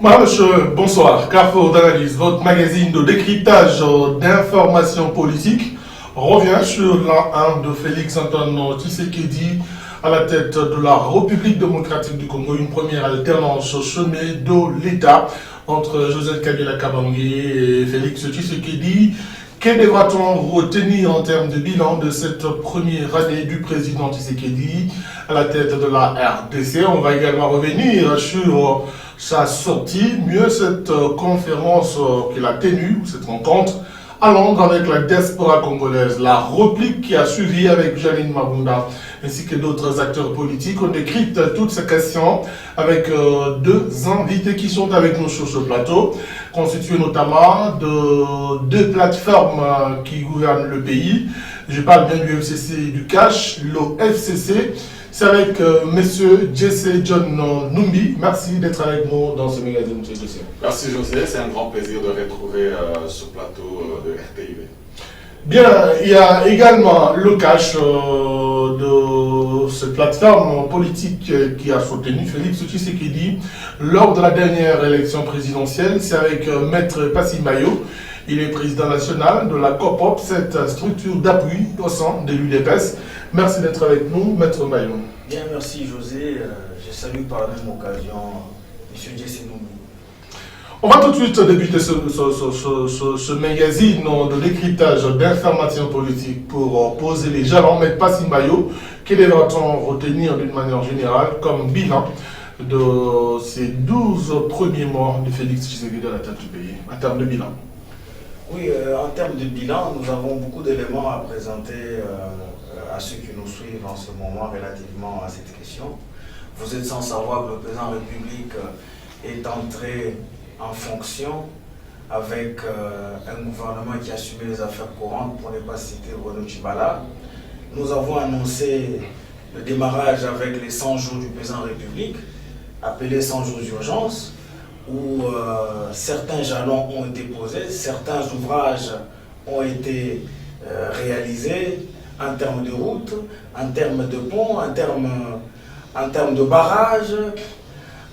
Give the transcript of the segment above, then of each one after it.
Madame, monsieur, bonsoir. Carrefour d'analyse, votre magazine de décryptage d'informations politiques revient sur l'an 1 de Félix-Antoine Tshisekedi à la tête de la République démocratique du Congo. Une première alternance au sommet de l'État entre Joseph Kabila Kabange et Félix Tshisekedi. Que devra-t-on retenir en termes de bilan de cette première année du président Tshisekedi à la tête de la RDC? On va également revenir sur sa sortie, mieux cette conférence qu'il a tenue, cette rencontre à Londres avec la diaspora congolaise, la réplique qui a suivi avec Janine Mabunda ainsi que d'autres acteurs politiques. On décrypte toutes ces questions avec deux invités qui sont avec nous sur ce plateau, constitués notamment de deux plateformes qui gouvernent le pays. Je parle bien du FCC et du CASH. Le FCC, c'est avec monsieur Jesse John Numbi. Merci d'être avec nous dans ce magazine, monsieur Jesse. Merci José, c'est un grand plaisir de retrouver ce plateau de RTIV. Bien, il y a également le CASH de cette plateforme politique qui a soutenu Félix Tshisekedi lors de la dernière élection présidentielle. C'est avec Maître Passi-Mayo. Il est président national de la COPOP, cette structure d'appui au sein de l'UDPS. Merci d'être avec nous, Maître Mayo. Bien, merci José. Je salue par la même occasion M. Jesse Numbi. On va tout de suite débuter ce magazine de décryptage d'informations politiques pour poser les jalons. Maître Passi-Mayo, que devra-t-on retenir d'une manière générale comme bilan de ces 12 premiers mois de Félix Tshisekedi à la tête du pays, en termes de bilan? Oui, en termes de bilan, nous avons beaucoup d'éléments à présenter à ceux qui nous suivent en ce moment relativement à cette question. Vous êtes sans savoir que le président de la République est entré en fonction avec un gouvernement qui assumait les affaires courantes, pour ne pas citer Renaud Tchibala. Nous avons annoncé le démarrage avec les 100 jours du président de la République, appelés 100 jours d'urgence, où certains jalons ont été posés, certains ouvrages ont été réalisés en termes de routes, en termes de ponts, en termes de barrages,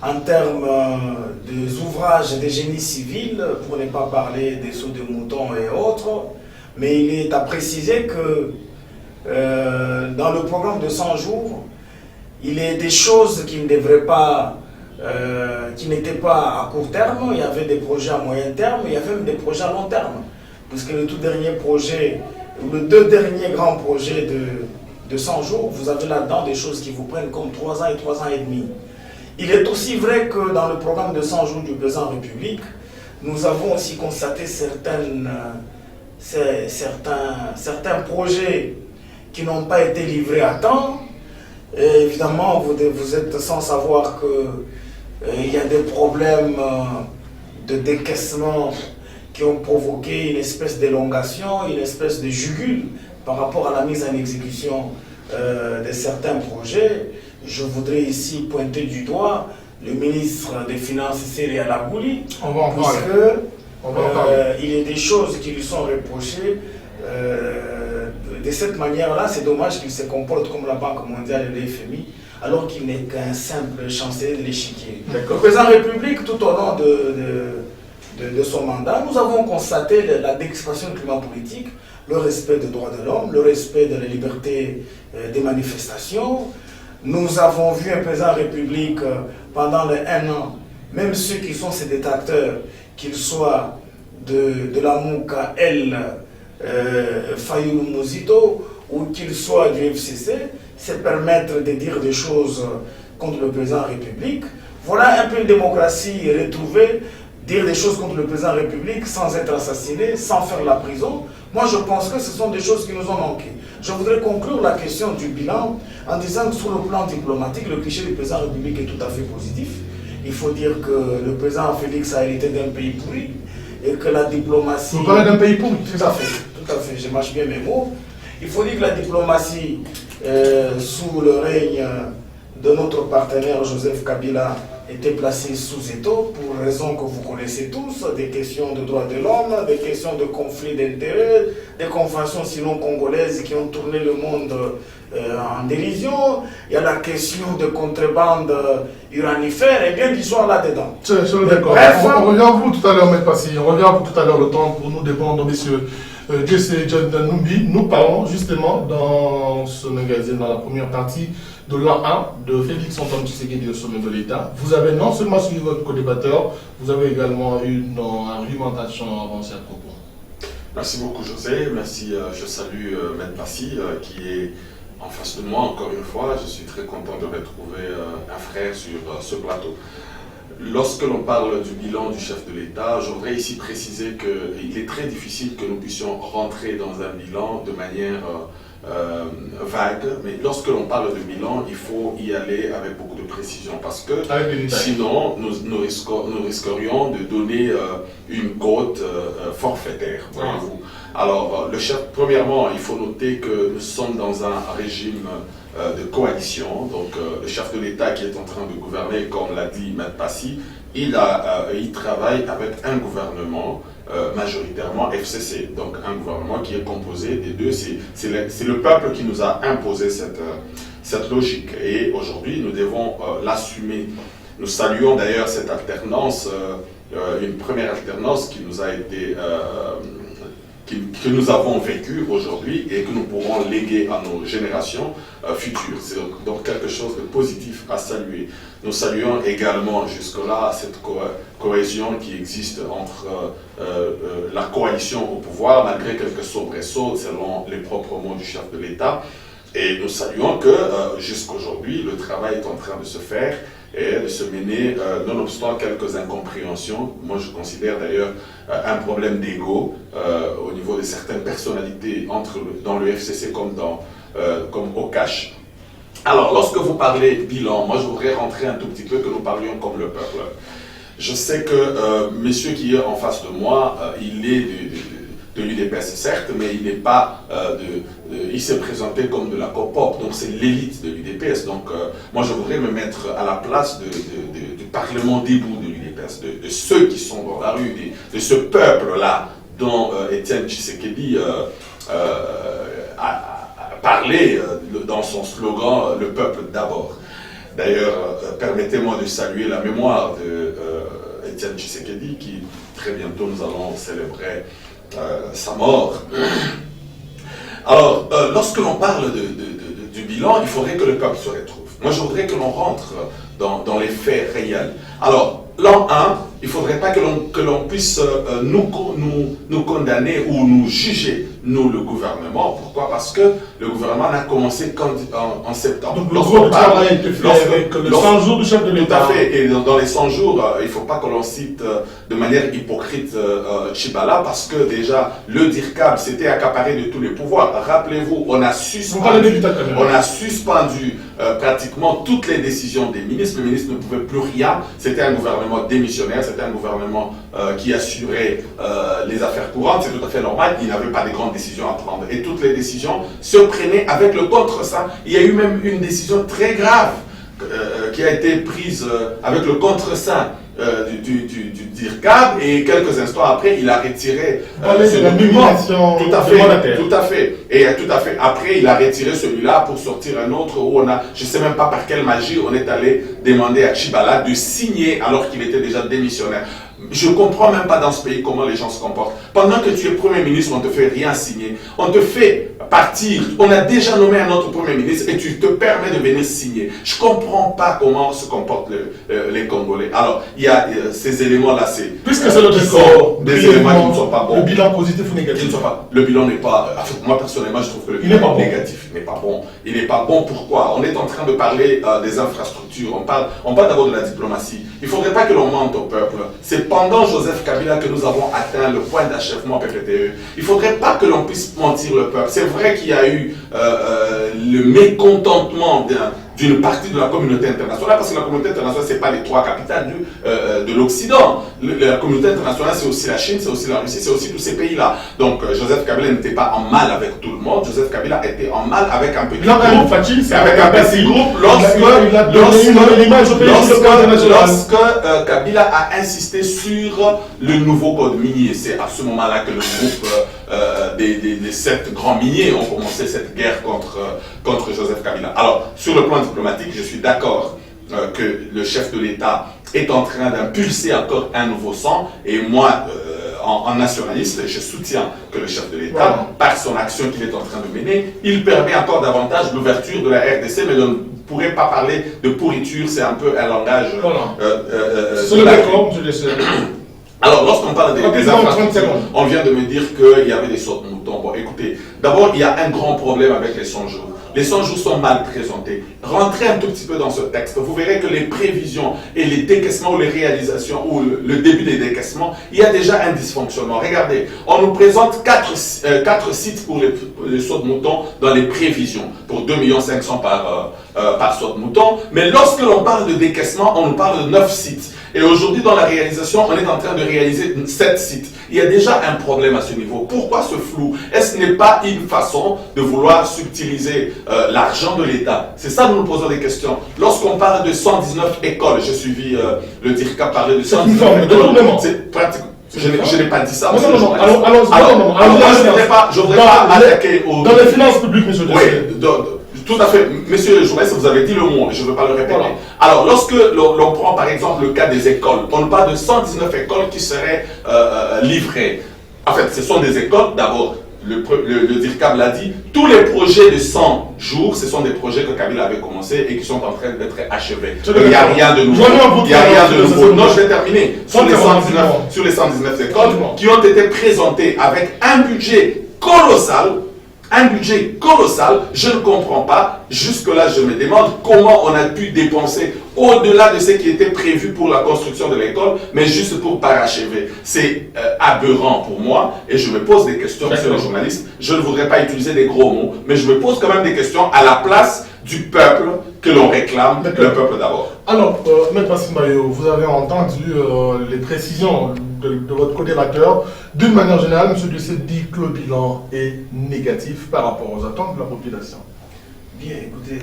en termes des ouvrages de génie civil, pour ne pas parler des sauts de moutons et autres. Mais il est à préciser que dans le programme de 100 jours, il y a des choses qui ne devraient pas, qui n'étaient pas à court terme. Il y avait des projets à moyen terme, il y avait même des projets à long terme. Puisque le tout dernier projet, ou les deux derniers grands projets de 100 jours, vous avez là-dedans des choses qui vous prennent comme 3 ans et 3 ans et demi. Il est aussi vrai que dans le programme de 100 jours du président de la République, nous avons aussi constaté certains projets qui n'ont pas été livrés à temps. Et évidemment, vous êtes sans savoir qu'il y a des problèmes de décaissement qui ont provoqué une espèce d'élongation, une espèce de jugule par rapport à la mise en exécution de certains projets. Je voudrais ici pointer du doigt le ministre des Finances, Cyril Alagouli, il y a des choses qui lui sont reprochées. De cette manière-là, c'est dommage qu'il se comporte comme la Banque mondiale et le FMI, alors qu'il n'est qu'un simple chancelier de l'échiquier. Le président de la République, tout au long de son mandat, nous avons constaté la déexpression du climat politique, le respect des droits de l'homme, le respect de la liberté des manifestations. Nous avons vu un président de la République pendant les 1 an, même ceux qui sont ses détracteurs, qu'ils soient de la Mouka, Fayoulou Mouzito, ou qu'ils soient du FCC, se permettre de dire des choses contre le président de la République. Voilà un peu une démocratie retrouvée, dire des choses contre le président de la République sans être assassiné, sans faire la prison. Moi, je pense que ce sont des choses qui nous ont manqué. Je voudrais conclure la question du bilan en disant que sur le plan diplomatique, le cliché du président de la République est tout à fait positif. Il faut dire que le président Félix a hérité d'un pays pourri et que la diplomatie... Vous parlez d'un pays pourri? Tout à fait, je mâche bien mes mots. Il faut dire que la diplomatie, sous le règne de notre partenaire Joseph Kabila, été placé sous étau pour raisons que vous connaissez tous, des questions de droits de l'homme, des questions de conflits d'intérêts, des conventions sinon congolaises qui ont tourné le monde en dérision. Il y a la question de contrebande uranifère et bien d'histoire là-dedans. D'accord. On revient à vous tout à l'heure, M. Passy. On revient à vous tout à l'heure, le temps pour nous dépendre, messieurs. Jesse John Numbi, nous parlons justement dans ce magazine, dans la première partie de l'an 1 de Félix Antoine Tshisekedi au sommet de l'État. Vous avez non seulement suivi votre co-débatteur, vous avez également eu une argumentation avancée à propos. Merci beaucoup José, merci, je salue M. Passy qui est en face de moi encore une fois. Je suis très content de retrouver un frère sur ce plateau. Lorsque l'on parle du bilan du chef de l'État, je voudrais ici préciser qu'il est très difficile que nous puissions rentrer dans un bilan de manière vague, mais lorsque l'on parle de bilan, il faut y aller avec beaucoup de précision parce que sinon nous risquerions de donner une cote forfaitaire. Voyez-vous. Alors, le chef, premièrement, il faut noter que nous sommes dans un régime de coalition. Donc, le chef de l'État qui est en train de gouverner, comme l'a dit M. Passy, il travaille avec un gouvernement majoritairement FCC. Donc, un gouvernement qui est composé des deux. C'est le peuple qui nous a imposé cette logique. Et aujourd'hui, nous devons l'assumer. Nous saluons d'ailleurs cette alternance, une première alternance qui nous a été... que nous avons vécu aujourd'hui et que nous pourrons léguer à nos générations futures. C'est donc quelque chose de positif à saluer. Nous saluons également jusque-là cette cohésion qui existe entre la coalition au pouvoir, malgré quelques soubresauts selon les propres mots du chef de l'État. Et nous saluons que jusqu'aujourd'hui, le travail est en train de se faire et de se mener, nonobstant quelques incompréhensions. Moi, je considère d'ailleurs un problème d'ego au niveau de certaines personnalités dans le FCC comme au cash. Alors, lorsque vous parlez bilan, moi, je voudrais rentrer un tout petit peu que nous parlions comme le peuple. Je sais que monsieur qui est en face de moi, il est de l'UDPS, certes, mais il n'est pas il s'est présenté comme de la COPOP, donc c'est l'élite de l'UDPS. Donc moi je voudrais me mettre à la place du Parlement debout de l'UDPS, de ceux qui sont dans la rue, de ce peuple-là dont Étienne Tshisekedi a parlé dans son slogan « Le peuple d'abord ». D'ailleurs, permettez-moi de saluer la mémoire de Étienne Tshisekedi, qui très bientôt nous allons célébrer sa mort. Alors, lorsque l'on parle du bilan, il faudrait que le peuple se retrouve. Moi, je voudrais que l'on rentre dans les faits réels. Alors, l'an 1, il ne faudrait pas que l'on puisse nous condamner ou nous juger, nous, le gouvernement. Pourquoi? Parce que le gouvernement n'a commencé qu'en septembre. Donc, le gros travail a été fait avec les 100 jours du chef de l'État. Tout à fait. Et dans les 100 jours, il ne faut pas que l'on cite de manière hypocrite Tchibala, parce que déjà, le DIRCAB s'était accaparé de tous les pouvoirs. Rappelez-vous, on a suspendu pratiquement toutes les décisions des ministres. Le ministre ne pouvait plus rien. C'était un gouvernement démissionnaire, c'était un gouvernement qui assurait les affaires courantes. C'est tout à fait normal. Il n'avait pas de grandes décisions à prendre. Et toutes les décisions se prenaient avec le contre-saint. Il y a eu même une décision très grave qui a été prise avec le contre-saint du DIRCAB, et quelques instants après, il a retiré ce document. Tout à fait. Et tout à fait. Après, il a retiré celui-là pour sortir un autre où on a, je ne sais même pas par quelle magie, on est allé demander à Tchibala de signer alors qu'il était déjà démissionnaire. Je ne comprends même pas dans ce pays comment les gens se comportent. Pendant que tu es Premier ministre, on ne te fait rien signer. On te fait partir. On a déjà nommé un autre Premier ministre et tu te permets de venir signer. Je ne comprends pas comment se comportent les Congolais. Alors, il y a ces éléments-là, c'est... Puisque c'est le décor, des éléments qui ne sont pas bons. Le bilan positif ou négatif? Le bilan n'est pas... moi, personnellement, je trouve que le bilan est négatif. Il n'est pas bon. Il n'est pas bon. Pourquoi? On est en train de parler des infrastructures. On parle d'abord de la diplomatie. Il ne faudrait pas que l'on mente au peuple. C'est pendant Joseph Kabila que nous avons atteint le point d'achèvement PPTE. Il ne faudrait pas que l'on puisse mentir le peuple. C'est vrai qu'il y a eu le mécontentement d'une partie de la communauté internationale, parce que la communauté internationale, ce n'est pas les trois capitales de l'Occident. La communauté internationale, c'est aussi la Chine, c'est aussi la Russie, c'est aussi tous ces pays-là. Donc, Joseph Kabila n'était pas en mal avec tout le monde. Joseph Kabila était en mal avec un petit groupe. Avec un petit groupe, lorsque Kabila a insisté sur le nouveau code minier. C'est à ce moment-là que le groupe des 7 grands miniers ont commencé cette guerre contre Joseph Kabila. Alors, sur le plan diplomatique, je suis d'accord que le chef de l'État est en train d'impulser encore un nouveau sang, et moi, en nationaliste, je soutiens que le chef de l'État, par son action qu'il est en train de mener, il permet encore davantage l'ouverture de la RDC, mais on ne pourrait pas parler de pourriture, c'est un peu un langage... C'est le d'accord, je laisse. Alors, lorsqu'on parle des infrastructures, on vient de me dire qu'il y avait des sortes de moutons. Bon, écoutez, d'abord, il y a un grand problème avec les 100 jours. Les 100 jours sont mal présentés. Rentrez un tout petit peu dans ce texte. Vous verrez que les prévisions et les décaissements ou les réalisations ou le début des décaissements, il y a déjà un dysfonctionnement. Regardez, on nous présente 4 sites pour les sauts de mouton dans les prévisions, pour 2 500 000 par saut de mouton. Mais lorsque l'on parle de décaissement, on nous parle de 9 sites. Et aujourd'hui, dans la réalisation, on est en train de réaliser 7 sites. Il y a déjà un problème à ce niveau. Pourquoi ce flou? Est-ce n'est pas une façon de vouloir subtiliser l'argent de l'État? C'est ça, nous nous posons des questions. Lorsqu'on parle de 119 écoles, j'ai suivi le DIRCA parler de 119 écoles. C'est pratiquement... Je n'ai pas dit ça. Je ne voudrais pas attaquer au... Dans les finances publiques, monsieur. Oui, tout à fait. Monsieur le journaliste, vous avez dit le mot, je ne veux pas le répéter. Voilà. Alors, lorsque l'on prend par exemple le cas des écoles, on parle de 119 écoles qui seraient livrées. En fait, ce sont des écoles, d'abord, le DIRCAB l'a dit, tous les projets de 100 jours, ce sont des projets que Kabila avait commencé et qui sont en train d'être achevés. Il n'y a rien de nouveau. Il n'y a rien de nouveau. Non, je vais terminer. Sur les 119 écoles qui ont été présentées avec un budget colossal, je ne comprends pas. Jusque-là, je me demande comment on a pu dépenser au-delà de ce qui était prévu pour la construction de l'école, mais juste pour parachever. C'est aberrant pour moi et je me pose des questions, monsieur le journaliste. Je ne voudrais pas utiliser des gros mots, mais je me pose quand même des questions à la place du peuple que l'on réclame, le peuple d'abord. Alors, Maître Massimbayo, vous avez entendu les précisions de votre co-directeur. D'une manière générale, M. Ducet dit que le bilan est négatif par rapport aux attentes de la population. Bien, écoutez,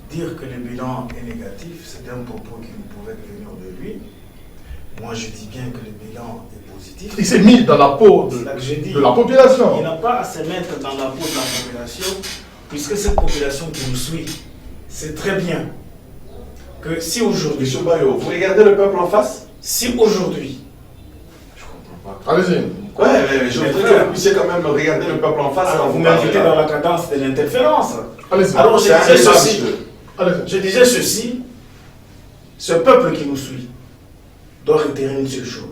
dire que le bilan est négatif, c'est un propos qui ne pouvait venir de lui. Moi, je dis bien que le bilan est positif. Il s'est mis dans la peau de la population. Il n'a pas à se mettre dans la peau de la population, puisque cette population qui nous suit, c'est très bien que si aujourd'hui... Monsieur Bayo, vous regardez le peuple en face? Si aujourd'hui... Je comprends pas. Allez-y. Ouais, mais je voudrais que vous puissiez quand même regarder le peuple en face. Alors, vous m'invitez dans la cadence de l'interférence. Allez-y. Alors, je disais ceci, ce peuple qui nous suit doit retenir une seule chose.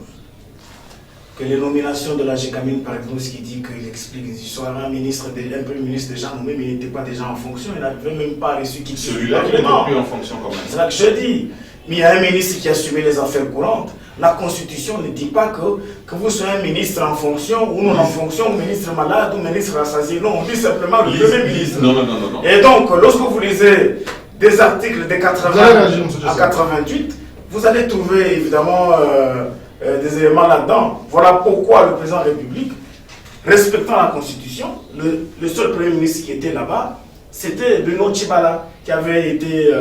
Que les nominations de la GECAMINE, par exemple, ce qui dit qu'il explique qu'il soit un premier ministre déjà nommé, mais il n'était pas déjà en fonction, il n'avait même pas reçu qui... Celui-là qui n'était plus en fonction quand même. C'est là que je dis. Mais il y a un ministre qui a assumé les affaires courantes. La Constitution ne dit pas que vous soyez un ministre en fonction, ou non en fonction, ou ministre malade, ou ministre rassasié. Non, on dit simplement le premier ministre. Non. Et donc, lorsque vous lisez des articles de 80 à 88, vous allez trouver évidemment des éléments là-dedans. Voilà pourquoi le président de la République, respectant la Constitution, le seul premier ministre qui était là-bas, c'était Bruno Tshibala, qui avait été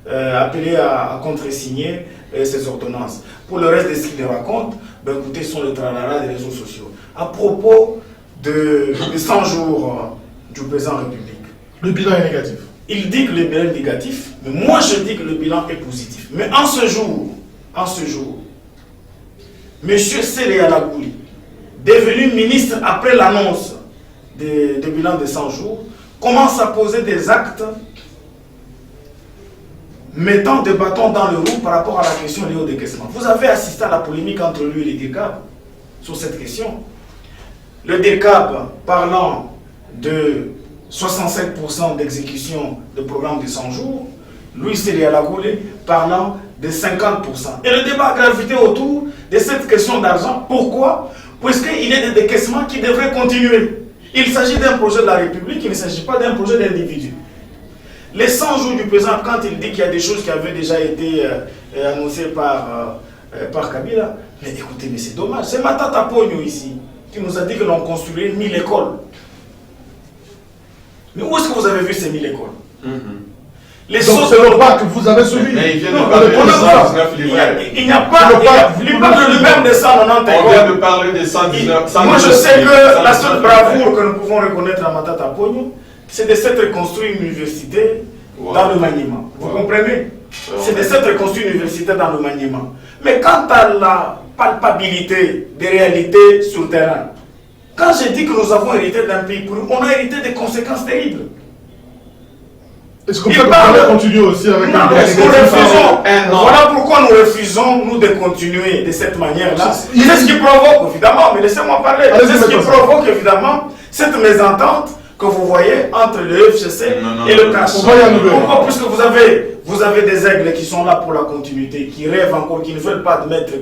appelé à contresigner ces ordonnances. Pour le reste de ce qu'il raconte, ben écoutez, ce sont le tralala des réseaux sociaux. À propos de 100 jours du président de la République. Le bilan est négatif. Il dit que le bilan est négatif, mais moi je dis que le bilan est positif. Mais en ce jour, M. Sélé Alagouli, devenu ministre après l'annonce du bilan de 100 jours, commence à poser des actes mettant des bâtons dans le roue par rapport à la question liée au décaissement. Vous avez assisté à la polémique entre lui et le DIRCAB sur cette question. Le DIRCAB parlant de 65% d'exécution de programme de 100 jours, Louis Sélé Alagouli parlant de 50%. Et le débat a gravité autour de cette question d'argent. Pourquoi? Puisqu'il y a des décaissements qui devraient continuer. Il s'agit d'un projet de la République, il ne s'agit pas d'un projet d'individu. Les 100 jours du président, quand il dit qu'il y a des choses qui avaient déjà été annoncées par Kabila, mais écoutez, mais c'est dommage. C'est Matata Pogno ici qui nous a dit que l'on construirait 1000 écoles. Mais où est-ce que vous avez vu ces 1000 écoles? Donc c'est le pas que vous avez suivi. Mais il vient de parler des 119 livrets. Il n'y a pas, il parle de lui-même des 190 écoles. On vient de parler des 119. Moi je sais que la seule bravoure que nous pouvons reconnaître à Matata Pogno, c'est de s'être construit une université dans le maniement. Vous comprenez? C'est de s'être construit une université dans le maniement. Mais quant à la palpabilité des réalités sur le terrain, quand j'ai dit que nous avons hérité d'un pays pourri, on a hérité des conséquences terribles. Est-ce qu'on peut continuer aussi avec non, voilà pourquoi nous refusons, nous, de continuer de cette manière-là. C'est ce qui provoque, évidemment, mais laissez-moi parler, c'est ce qui provoque, évidemment, cette mésentente que vous voyez entre le FCC et le CAS. Pourquoi? Puisque vous avez des aigles qui sont là pour la continuité, qui rêvent encore, qui ne veulent pas admettre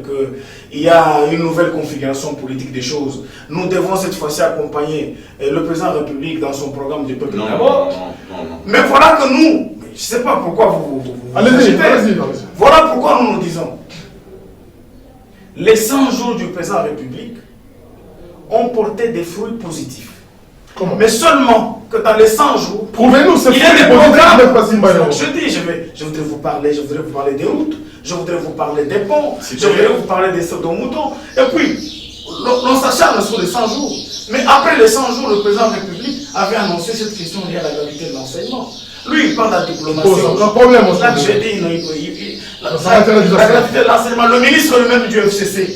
qu'il y a une nouvelle configuration politique des choses. Nous devons cette fois-ci accompagner le président de la République dans son programme du peuple d'abord. Mais voilà que nous, je ne sais pas pourquoi vous allez-y. Voilà pourquoi nous disons, les 100 jours du président de la République ont porté des fruits positifs. Comment? Mais seulement que dans les 100 jours, prouvez-nous ces il y a des programmes. Je dis, je voudrais vous parler des routes, je voudrais vous parler des ponts, je voudrais vous parler des pseudo-moutons. Et puis, l'on s'acharne sur les 100 jours. Mais après les 100 jours, le président de la République avait annoncé cette question liée à la qualité de l'enseignement. Lui, il parle de la diplomatie. Là, j'ai dit, la qualité de l'enseignement. Le ministre lui-même du FCC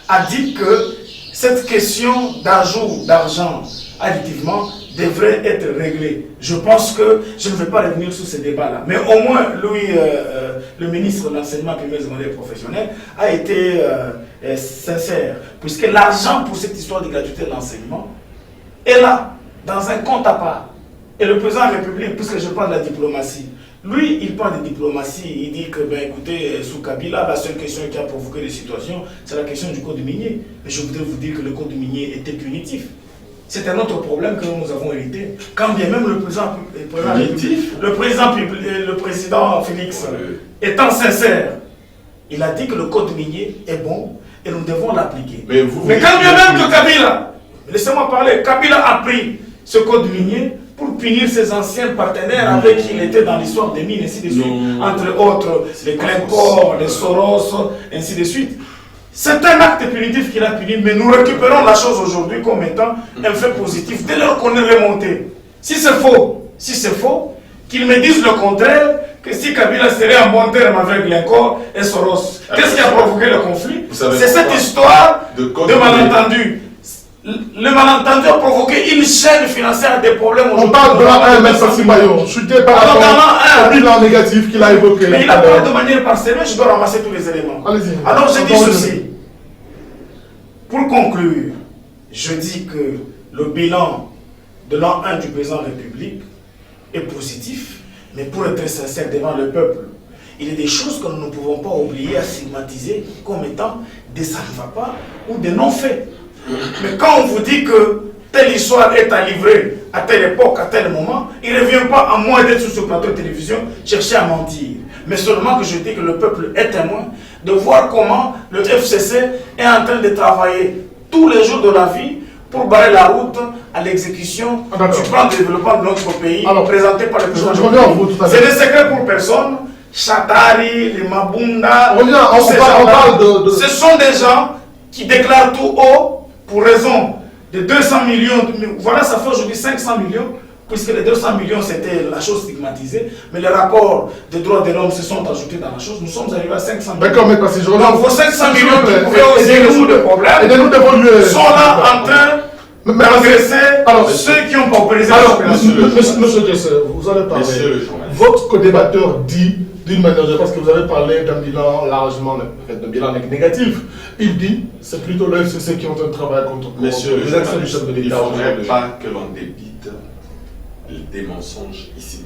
a dit que cette question d'ajout d'argent additivement devrait être réglée. Je pense que je ne vais pas revenir sur ces débats-là. Mais au moins, lui, le ministre de l'enseignement primaire et secondaire professionnel, a été sincère. Puisque l'argent pour cette histoire de gratuité de l'enseignement est là, dans un compte à part. Et le président de la République, puisque je parle de la diplomatie, lui, il parle de diplomatie. Il dit que, ben écoutez, sous Kabila, la seule question qui a provoqué des situations, c'est la question du code minier. Mais je voudrais vous dire que le code minier était punitif. C'est un autre problème que nous avons hérité. Quand bien même le président Félix, étant sincère, il a dit que le code minier est bon et nous devons l'appliquer. Mais quand bien même que Kabila, laissez-moi parler, Kabila a pris ce code minier pour punir ses anciens partenaires avec qui il était dans l'histoire des mines, ainsi de suite. Entre autres, les Glencore, les Soros, ainsi de suite. C'est un acte punitif qu'il a puni, mais nous récupérons la chose aujourd'hui comme étant un fait positif, dès lors qu'on est remonté. Si c'est faux, qu'ils me disent le contraire, que si Kabila serait en bon terme avec Glencore et Soros, qu'est-ce qui a provoqué le conflit? C'est cette histoire de malentendu. Le malentendu a provoqué une chaîne financière des problèmes aujourd'hui. On parle de la M. Sassimayon, chuté par rapport au bilan négatif qu'il a évoqué. Mais il a parlé de manière parcellée, je dois ramasser tous les éléments. Allez-y. Alors je dis ceci. Pour conclure, je dis que le bilan de l'an 1 du président de la République est positif, mais pour être sincère devant le peuple, il y a des choses que nous ne pouvons pas oublier à stigmatiser comme étant des ça ne va pas ou des non-faits. Mais quand on vous dit que telle histoire est à livrer à telle époque, à tel moment, il ne revient pas à moi d'être sur ce plateau de télévision chercher à mentir. Mais seulement que je dis que le peuple est témoin de voir comment le FCC est en train de travailler tous les jours de la vie pour barrer la route à l'exécution du plan de développement de notre pays présenté par le président. C'est des secrets pour personne. Chatari, les Mabunda, ce sont des gens qui déclarent tout haut pour raison de 200 millions. Voilà, ça fait aujourd'hui 500 millions, puisque les 200 millions c'était la chose stigmatisée, mais les rapports des droits de l'homme se sont ajoutés dans la chose. Nous sommes arrivés à 500 millions. D'accord, mais parce que donc vos 500 millions qui pouvaient aussi résoudre le problème sont là en train d'agresser ceux qui ont paupérisé la population. Monsieur Kessler, vous allez parler. Votre co-débatteur dit d'une manière, parce que vous avez parlé d'un bilan largement, d'un bilan négatif. Il dit, c'est plutôt le FCC qui est en train de travailler contre Monsieur les actions du chef de il ne l'État. faudrait pas que l'on débite des mensonges ici.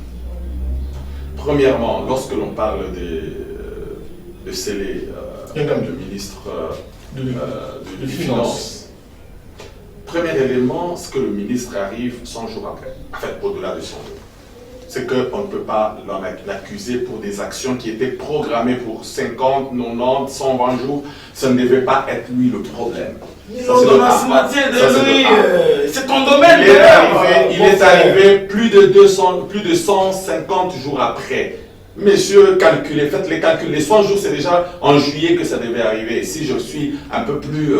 Premièrement, lorsque l'on parle de sceller le ministre des Finances, premier élément, c'est que le ministre arrive 100 jours après, en fait au-delà de 100 jours. c'est qu'on ne peut pas l'accuser pour des actions qui étaient programmées pour 50, 90, 120 jours. Ça ne devait pas être lui le problème. C'est ton domaine. Il est arrivé plus de 150 jours après. Messieurs, calculez, faites les calculs. Les 100 jours, c'est déjà en juillet que ça devait arriver. Si je suis un peu plus...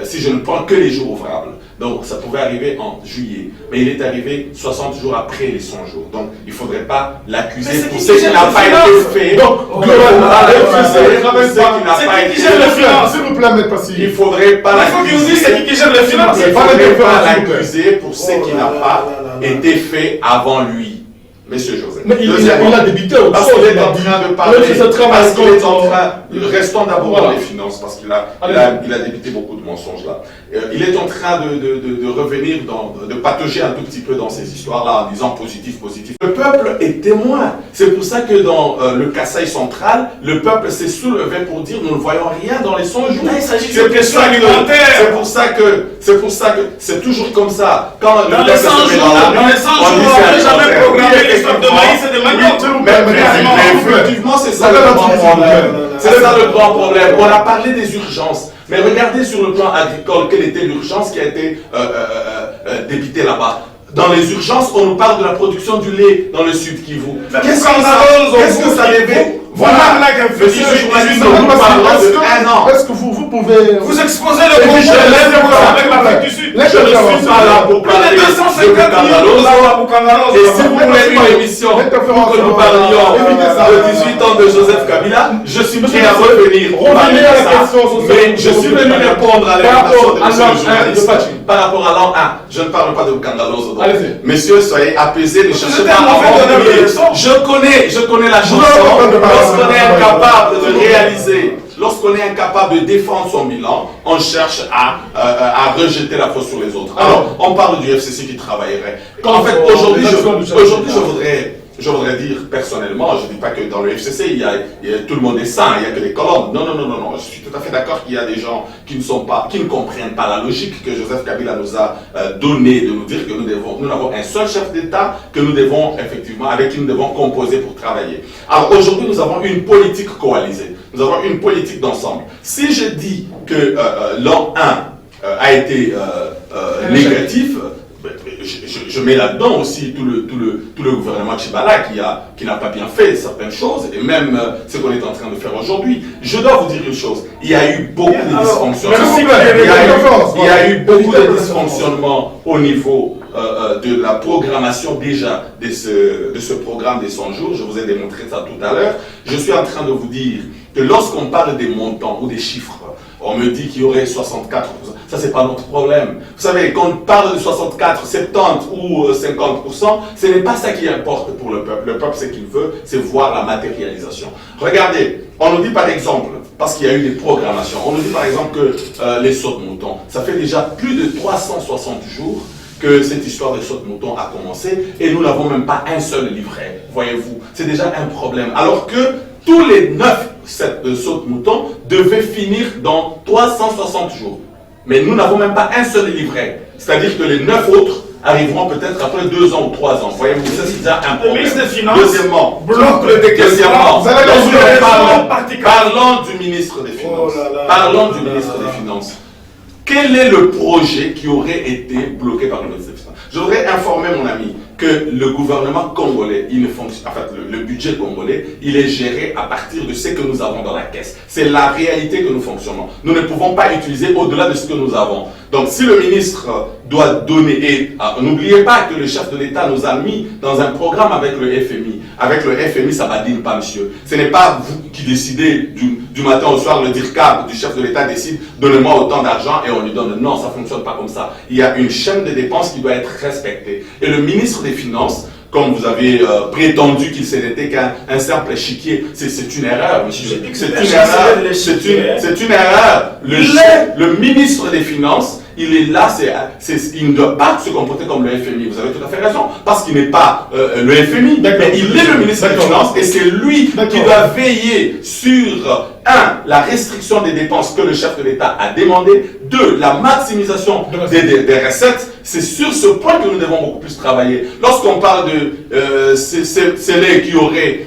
si je ne prends que les jours ouvrables. Donc, ça pouvait arriver en juillet. Mais il est arrivé 60 jours après les 100 jours. Donc, il ne faudrait pas l'accuser pour ce qui n'a pas été fait. Donc, globalement, s'il vous plaît, M. Passy. Il ne faudrait pas l'accuser pour ce qui n'a pas été fait avant lui. Monsieur Joseph. Mais il a débité autre parce chose. qu'il est en train de parler. Parce qu'il est en train. Restons d'abord dans les finances, parce qu'il a débité beaucoup de mensonges là. Il est en train de revenir, de patauger un tout petit peu dans ces histoires-là en disant positif, positif. Le peuple est témoin. C'est pour ça que dans le Kasaï central, le peuple s'est soulevé pour dire nous ne voyons rien dans les 100 jours. Là, il s'agit de questions alimentaires. C'est pour ça que c'est toujours comme ça. Quand dans les 100 jours, on n'a jamais programmé l'histoire de maïs et de manioc. Mais effectivement, c'est ça le grand problème. C'est ça le grand problème. On a parlé des urgences. Mais regardez sur le plan agricole, quelle était l'urgence qui a été débitée là-bas. Dans les urgences, on nous parle de la production du lait dans le sud Kivu. Qu'est-ce que ça devait... Voilà, monsieur journaliste, nous parlons de 1 an. Est-ce que vous pouvez... Vous exposez le projet avec l'Afrique du Sud. Je ne suis pas là pour parler de Bukangalozo. Et si vous voulez une émission pour que nous parlions de 18 ans de Joseph Kabila, je suis prêt à revenir. Mais je suis venu répondre à l'invitation de monsieur le journaliste par rapport à l'an 1. Je ne parle pas de Bukangalozo. Messieurs, soyez apaisés, ne cherchez pas à m'embrouiller. Je connais la chanson. Lorsqu'on est incapable de réaliser, lorsqu'on est incapable de défendre son bilan, on cherche à rejeter la faute sur les autres. Alors, on parle du FCC qui travaillerait. En fait, aujourd'hui, je voudrais dire personnellement, je ne dis pas que dans le FCC, tout le monde est sain, il n'y a que des colonnes. Non. Je suis tout à fait d'accord qu'il y a des gens qui ne comprennent pas la logique que Joseph Kabila nous a donnée de nous dire que nous avons un seul chef d'État que nous devons effectivement, avec qui nous devons composer pour travailler. Alors aujourd'hui, nous avons une politique coalisée. Nous avons une politique d'ensemble. Si je dis que l'an 1 a été négatif, je mets là-dedans aussi tout le gouvernement Tchibala qui n'a pas bien fait certaines choses, et même ce qu'on est en train de faire aujourd'hui. Je dois vous dire une chose, il y a eu beaucoup de dysfonctionnements. Il y a eu beaucoup de dysfonctionnements au niveau de la programmation déjà de ce programme des 100 jours. Je vous ai démontré ça tout à l'heure. Je suis en train de vous dire que lorsqu'on parle des montants ou des chiffres, on me dit qu'il y aurait 64%. Ça, c'est pas notre problème. Vous savez, quand on parle de 64, 70 ou 50%, ce n'est pas ça qui importe pour le peuple. Le peuple, ce qu'il veut, c'est voir la matérialisation. Regardez, on nous dit par exemple, parce qu'il y a eu des programmations, on nous dit par exemple que les sauts de moutons, ça fait déjà plus de 360 jours que cette histoire de saut de mouton a commencé et nous n'avons même pas un seul livret, voyez-vous. C'est déjà un problème. Alors que tous les 9 sauts de mouton devaient finir dans 360 jours. Mais nous n'avons même pas un seul livret. C'est-à-dire que les 9 autres arriveront peut-être après 2 ans ou 3 ans. Voyez-vous, ça c'est déjà un problème. Le ministre des Finances Deuxièmement, parlons du ministre des Finances. Parlons du ministre des Finances. Quel est le projet qui aurait été bloqué par le ministre des Finances? Je voudrais informer mon ami que le gouvernement congolais, il ne fonctionne, en fait, le budget congolais, il est géré à partir de ce que nous avons dans la caisse. C'est la réalité que nous fonctionnons. Nous ne pouvons pas utiliser au-delà de ce que nous avons. Donc, si le ministre doit donner, et n'oubliez pas que le chef de l'État nous a mis dans un programme avec le FMI. Avec le FMI, ça ne badine pas, monsieur. Ce n'est pas vous qui décidez du matin au soir, le DIRCAB du chef de l'État décide, donnez-moi autant d'argent et on lui donne. Non, ça ne fonctionne pas comme ça. Il y a une chaîne de dépenses qui doit être respectée. Et le ministre des Finances, comme vous avez prétendu qu'il n'était qu'un simple échiquier, c'est une erreur, monsieur. C'est une erreur. Le ministre des Finances, il est là, il ne doit pas se comporter comme le FMI. Vous avez tout à fait raison, parce qu'il n'est pas le FMI, mais il est le ministre des Finances et c'est lui qui doit veiller sur, la restriction des dépenses que le chef de l'État a demandé, 2, la maximisation des recettes. C'est sur ce point que nous devons beaucoup plus travailler. Lorsqu'on parle de c'est qui aurait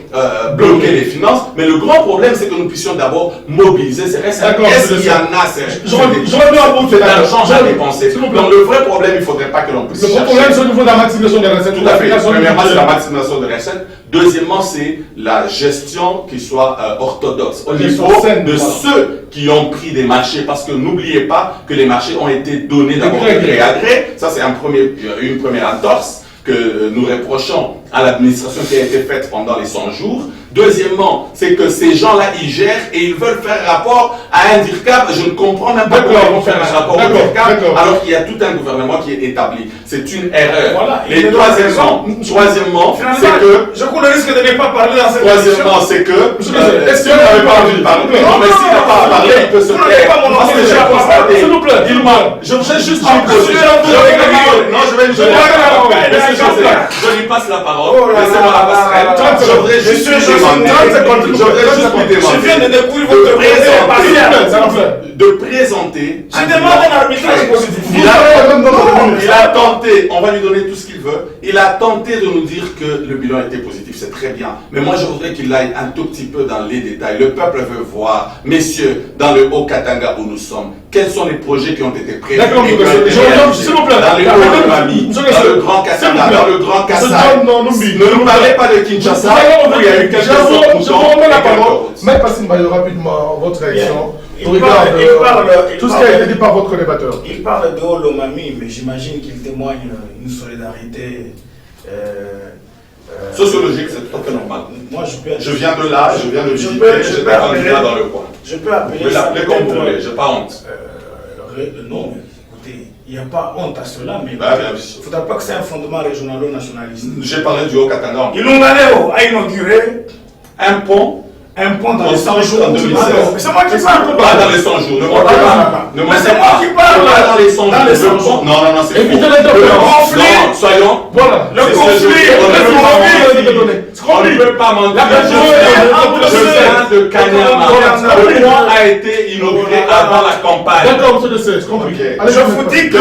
bloqué les finances, mais le grand problème, c'est que nous puissions d'abord mobiliser ces recettes. Est-ce qu'il y en a c'est l'argent à dépenser. Donc le vrai problème, il ne faudrait pas que l'on puisse chercher. Le problème, c'est au niveau de la maximisation des recettes. Tout à fait. Premièrement, c'est la maximisation des recettes. Deuxièmement, c'est la gestion qui soit orthodoxe au niveau de ceux qui ont pris des marchés, parce que n'oubliez pas que les marchés ont été donnés d'abord de gré à gré. Ça, c'est une première entorse que nous reprochons à l'administration qui a été faite pendant les 100 jours. Deuxièmement, c'est que ces gens-là, ils gèrent et ils veulent faire rapport à un DIRCAP. Je ne comprends même pas comment ils vont faire un rapport au DIRCAP alors qu'il y a tout un gouvernement qui est établi. C'est une erreur. Voilà. Et troisièmement, c'est que... Je cours le risque de ne pas parler dans cette Troisièmement, c'est que... Est-ce que vous n'avez pas envie de parler? Non, mais s'il n'a pas à parler, il peut se taire. Parce que j'ai constaté... S'il vous plaît, je vais juste en poser. Je lui passe la parole. Laissez-moi la passerelle. Je voudrais juste je viens de découvrir votre de présenter. Je demande un arbitrage positif. Il a tenté, on va lui donner tout ce qu'il veut, il a tenté de nous dire que le bilan était positif, c'est très bien. Mais moi je voudrais qu'il aille un tout petit peu dans les détails. Le peuple veut voir, messieurs, dans le Haut-Katanga où nous sommes, quels sont les projets qui ont été prévus. D'accord, s'il vous plaît. Dans le Haut-Mami, dans le Grand Katanga, dans le Grand Kassai. Ne nous parlez pas de Kinshasa, où il y a eu quelque chose. Je vous remets la parole. Maître Passine Bayo, rapidement, votre réaction. Tout ce qui a été dit par votre débatteur. Il parle de Olomami, mais j'imagine qu'il témoigne une solidarité sociologique, c'est tout à fait normal. Moi, je viens de là, je viens de visiter, j'étais candidat dans le coin. Je peux appeler. Vous pouvez l'appeler comme vous voulez, j'ai pas honte. Non, mais écoutez, il n'y a pas honte à cela, mais il ne faudra pas que c'est un fondement régionalo-nationaliste. J'ai parlé du Haut-Katanga. Ilungaleo a inauguré un pont dans les 100 jours en 2016. C'est moi qui parle. Pas dans les 100 jours, ne mentez pas. Mais c'est moi qui parle. Pas dans les 100 jours. Non, c'est faux. Évitez l'interférence. Non, soyons. Voilà. Le conflit. On ne peut pas mentir. Je viens de Kanyama. Le pont a été inauguré avant la campagne. D'accord, monsieur de Sèche, compris. Je vous dis que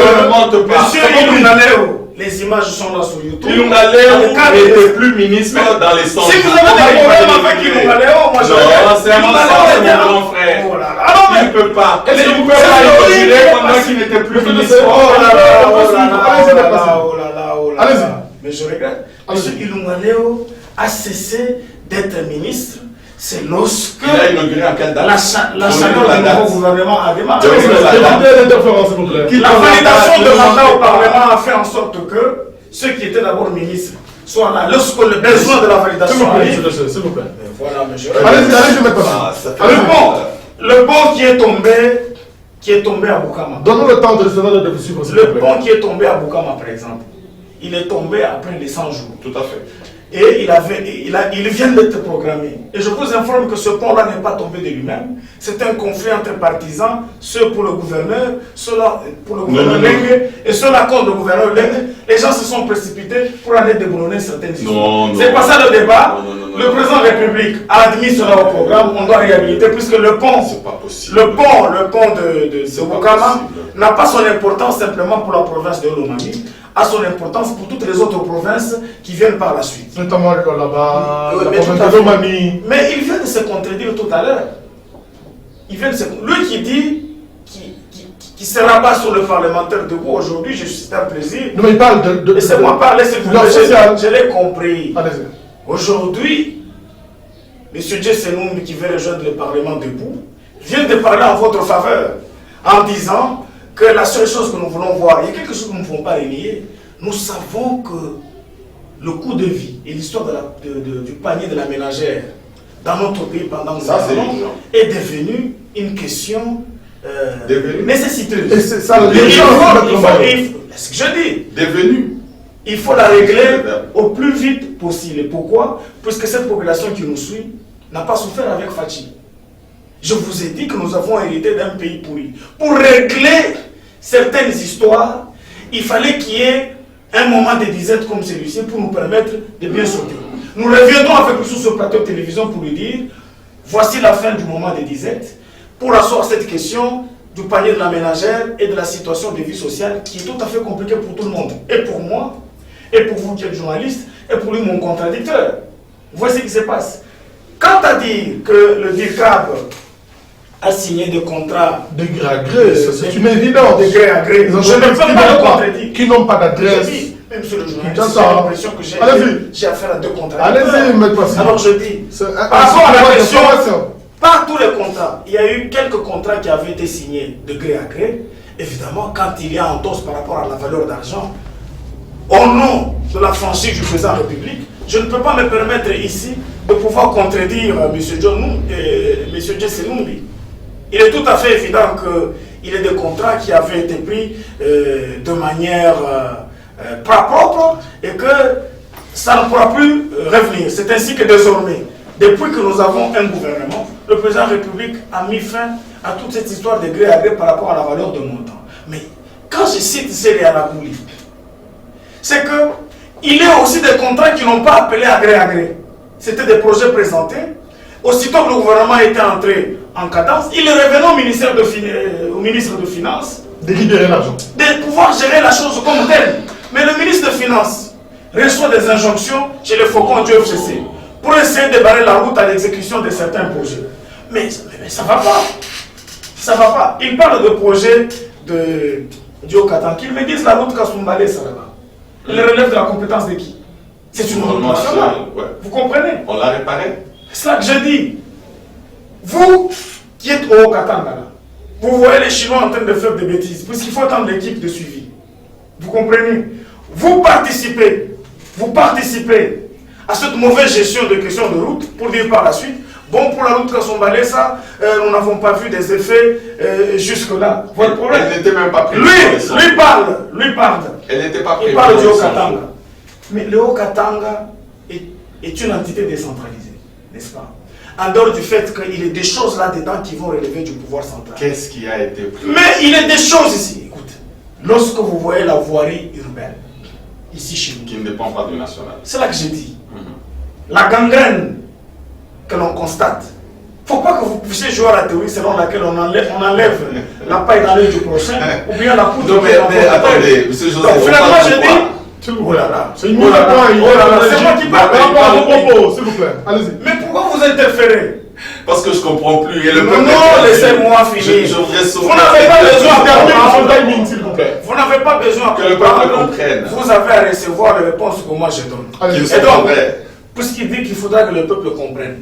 monsieur Ilungaleo, les images sont là sur YouTube. Ilungaleo n'était plus ministre dans les 100 jours. Si vous avez des problèmes avec Ilungaleo, moi je c'est mon grand frère. Il ne peut pas. Est-ce que vous pouvez pas imaginer pendant qu'il n'était plus ministre? Oh là là. Allez-y. Mais je regrette. Monsieur Ilungaleo a cessé d'être ministre. C'est lorsque il a inauguré à quelle date? La chaleur du nouveau gouvernement a démarré. La validation de mandat au Parlement a fait en sorte que ceux qui étaient d'abord ministres soient là. Lorsque le besoin de la validation arrive. S'il vous plaît. Voilà, monsieur. Allez-y, maintenant. Le pont qui est tombé à Boukama. Donnons le temps de vous suivre. Le pont qui est tombé à Boukama, par exemple, il est tombé après les 100 jours. Tout à fait. Et il vient d'être programmé. Et je vous informe que ce pont-là n'est pas tombé de lui-même. C'est un conflit entre partisans, ceux pour le gouverneur, ceux-là pour le gouverneur Lengue, et ceux-là contre le gouverneur Lengue. Les gens se sont précipités pour aller déboulonner certaines histoires. C'est pas ça le débat. Le président de la République a admis cela au programme. On doit réhabiliter puisque le pont, le pont de Boukama n'a pas son importance simplement pour la province de Lomami, a son importance pour toutes les autres provinces qui viennent par la suite. Notamment là-bas, la province de Lomami. Mais il vient de se contredire tout à l'heure. Lui qui dit, qui se rabat sur le parlementaire debout aujourd'hui, c'est un plaisir. Non, mais il parle de laissez-moi parler, s'il vous plaît. Je l'ai compris. Allez-y. Aujourd'hui, M. Djessenoum, qui veut rejoindre le Parlement debout, vient de parler en votre faveur, en disant que la seule chose que nous voulons voir, il y a quelque chose que nous ne pouvons pas nier. Nous savons que le coût de vie et l'histoire du panier de la ménagère dans notre pays pendant nous est devenu une question nécessiteuse. Et c'est ça, ce que je dis. Devenu. Il faut la régler au plus vite possible. Pourquoi? Puisque cette population qui nous suit n'a pas souffert avec Fachi. Je vous ai dit que nous avons hérité d'un pays pourri. Pour régler certaines histoires, il fallait qu'il y ait un moment de disette comme celui-ci pour nous permettre de bien sauter. Nous reviendrons avec lui sur ce plateau de télévision pour lui dire, voici la fin du moment de disette, pour asseoir cette question du panier de la ménagère et de la situation de vie sociale qui est tout à fait compliquée pour tout le monde. Et pour moi, et pour vous qui êtes journaliste, et pour lui mon contradicteur. Voici ce qui se passe. Quant à dire que le DIRCAB a signé des contrats de gré à gré, c'est une évidence. De gré à gré. Je ne peux pas le contredire. Qui n'ont pas d'adresse. Même sur le journaliste, j'ai l'impression que j'ai affaire à deux contrats. Allez-y, M. Passy. Alors je dis, par rapport à la question, pas tous les contrats, il y a eu quelques contrats qui avaient été signés de gré à gré. Évidemment, quand il y a entorse par rapport à la valeur d'argent, au nom de la franchise du président de la République, je ne peux pas me permettre ici de pouvoir contredire M. Jesse Numbi. Il est tout à fait évident qu'il y a des contrats qui avaient été pris de manière pas propre et que ça ne pourra plus revenir. C'est ainsi que désormais, depuis que nous avons un gouvernement, le président de la République a mis fin à toute cette histoire de gré à gré par rapport à la valeur de montant. Mais quand je cite Céréala Gouli, c'est qu'il y a aussi des contrats qui n'ont pas appelé à gré. C'était des projets présentés. Aussitôt que le gouvernement était entré en cadence, il est revenu au ministre de Finances de libérer l'argent. De pouvoir gérer la chose comme telle. Mais le ministre de Finances reçoit des injonctions chez les faucons du FCC pour essayer de barrer la route à l'exécution de certains projets. Mais ça ne va pas. Ça ne va pas. Il parle de projets du Haut-Katanga. Qu'ils me disent la route Kasumbalé, ça là-bas. Elle relève de la compétence de qui? C'est une route nationale. Ouais. Vous comprenez? On l'a réparé. C'est ça que je dis. Vous qui êtes au Haut-Katanga, vous voyez les Chinois en train de faire des bêtises, puisqu'il faut attendre l'équipe de suivi. Vous comprenez? Vous participez à cette mauvaise gestion de questions de route pour dire par la suite, bon, pour la route Kasumbalé, ça, nous n'avons pas vu des effets jusque-là. Votre problème. Elle n'était même pas prise. Lui parle. Elle n'était pas prise. Il parle du Haut-Katanga. Mais le Haut-Katanga est une entité décentralisée, n'est-ce pas? En dehors du fait qu'il y a des choses là-dedans qui vont relever du pouvoir central. Qu'est-ce qui a été pris? Mais il y a des choses ici. Écoute, lorsque vous voyez la voirie urbaine, ici chez nous, qui ne dépend pas du national. c'est là que j'ai dit. La gangrène que l'on constate. Il ne faut pas que vous puissiez jouer à la théorie selon laquelle on enlève la paille dans l'œil du prochain, ou bien la poudre. Non, mais attendez, M. José. Donc finalement, je dis, oh là là, c'est une mise à point. c'est moi qui parle. Par rapport à vos propos, s'il vous plaît. Allez-y. Mais pourquoi vous interférez? Parce que je ne comprends plus. Et le non, laissez-moi finir. Je voudrais vous n'avez pas besoin de timing, s'il vous plaît. Vous n'avez pas besoin que le peuple comprenne. Vous avez à recevoir les réponses que moi je donne. Et donc, puisqu'il dit qu'il faudra que le peuple comprenne,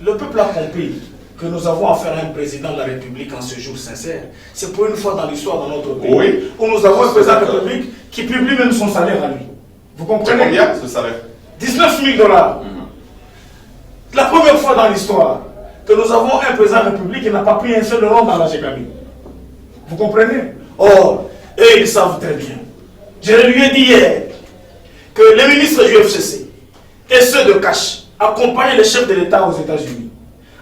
le peuple a compris que nous avons affaire à un président de la République en ce jour sincère. C'est pour une fois dans l'histoire de notre pays où nous avons un président de la République qui publie même son salaire à lui. Vous comprenez? Combien ce salaire? 19 000 $. La première fois dans l'histoire que nous avons un président de la République qui n'a pas pris un seul euro dans la GECAMI. Vous comprenez? Or, eux, ils savent très bien. Je lui ai dit hier que les ministres du FCC et ceux de Cash accompagnaient les chefs de l'État aux États-Unis,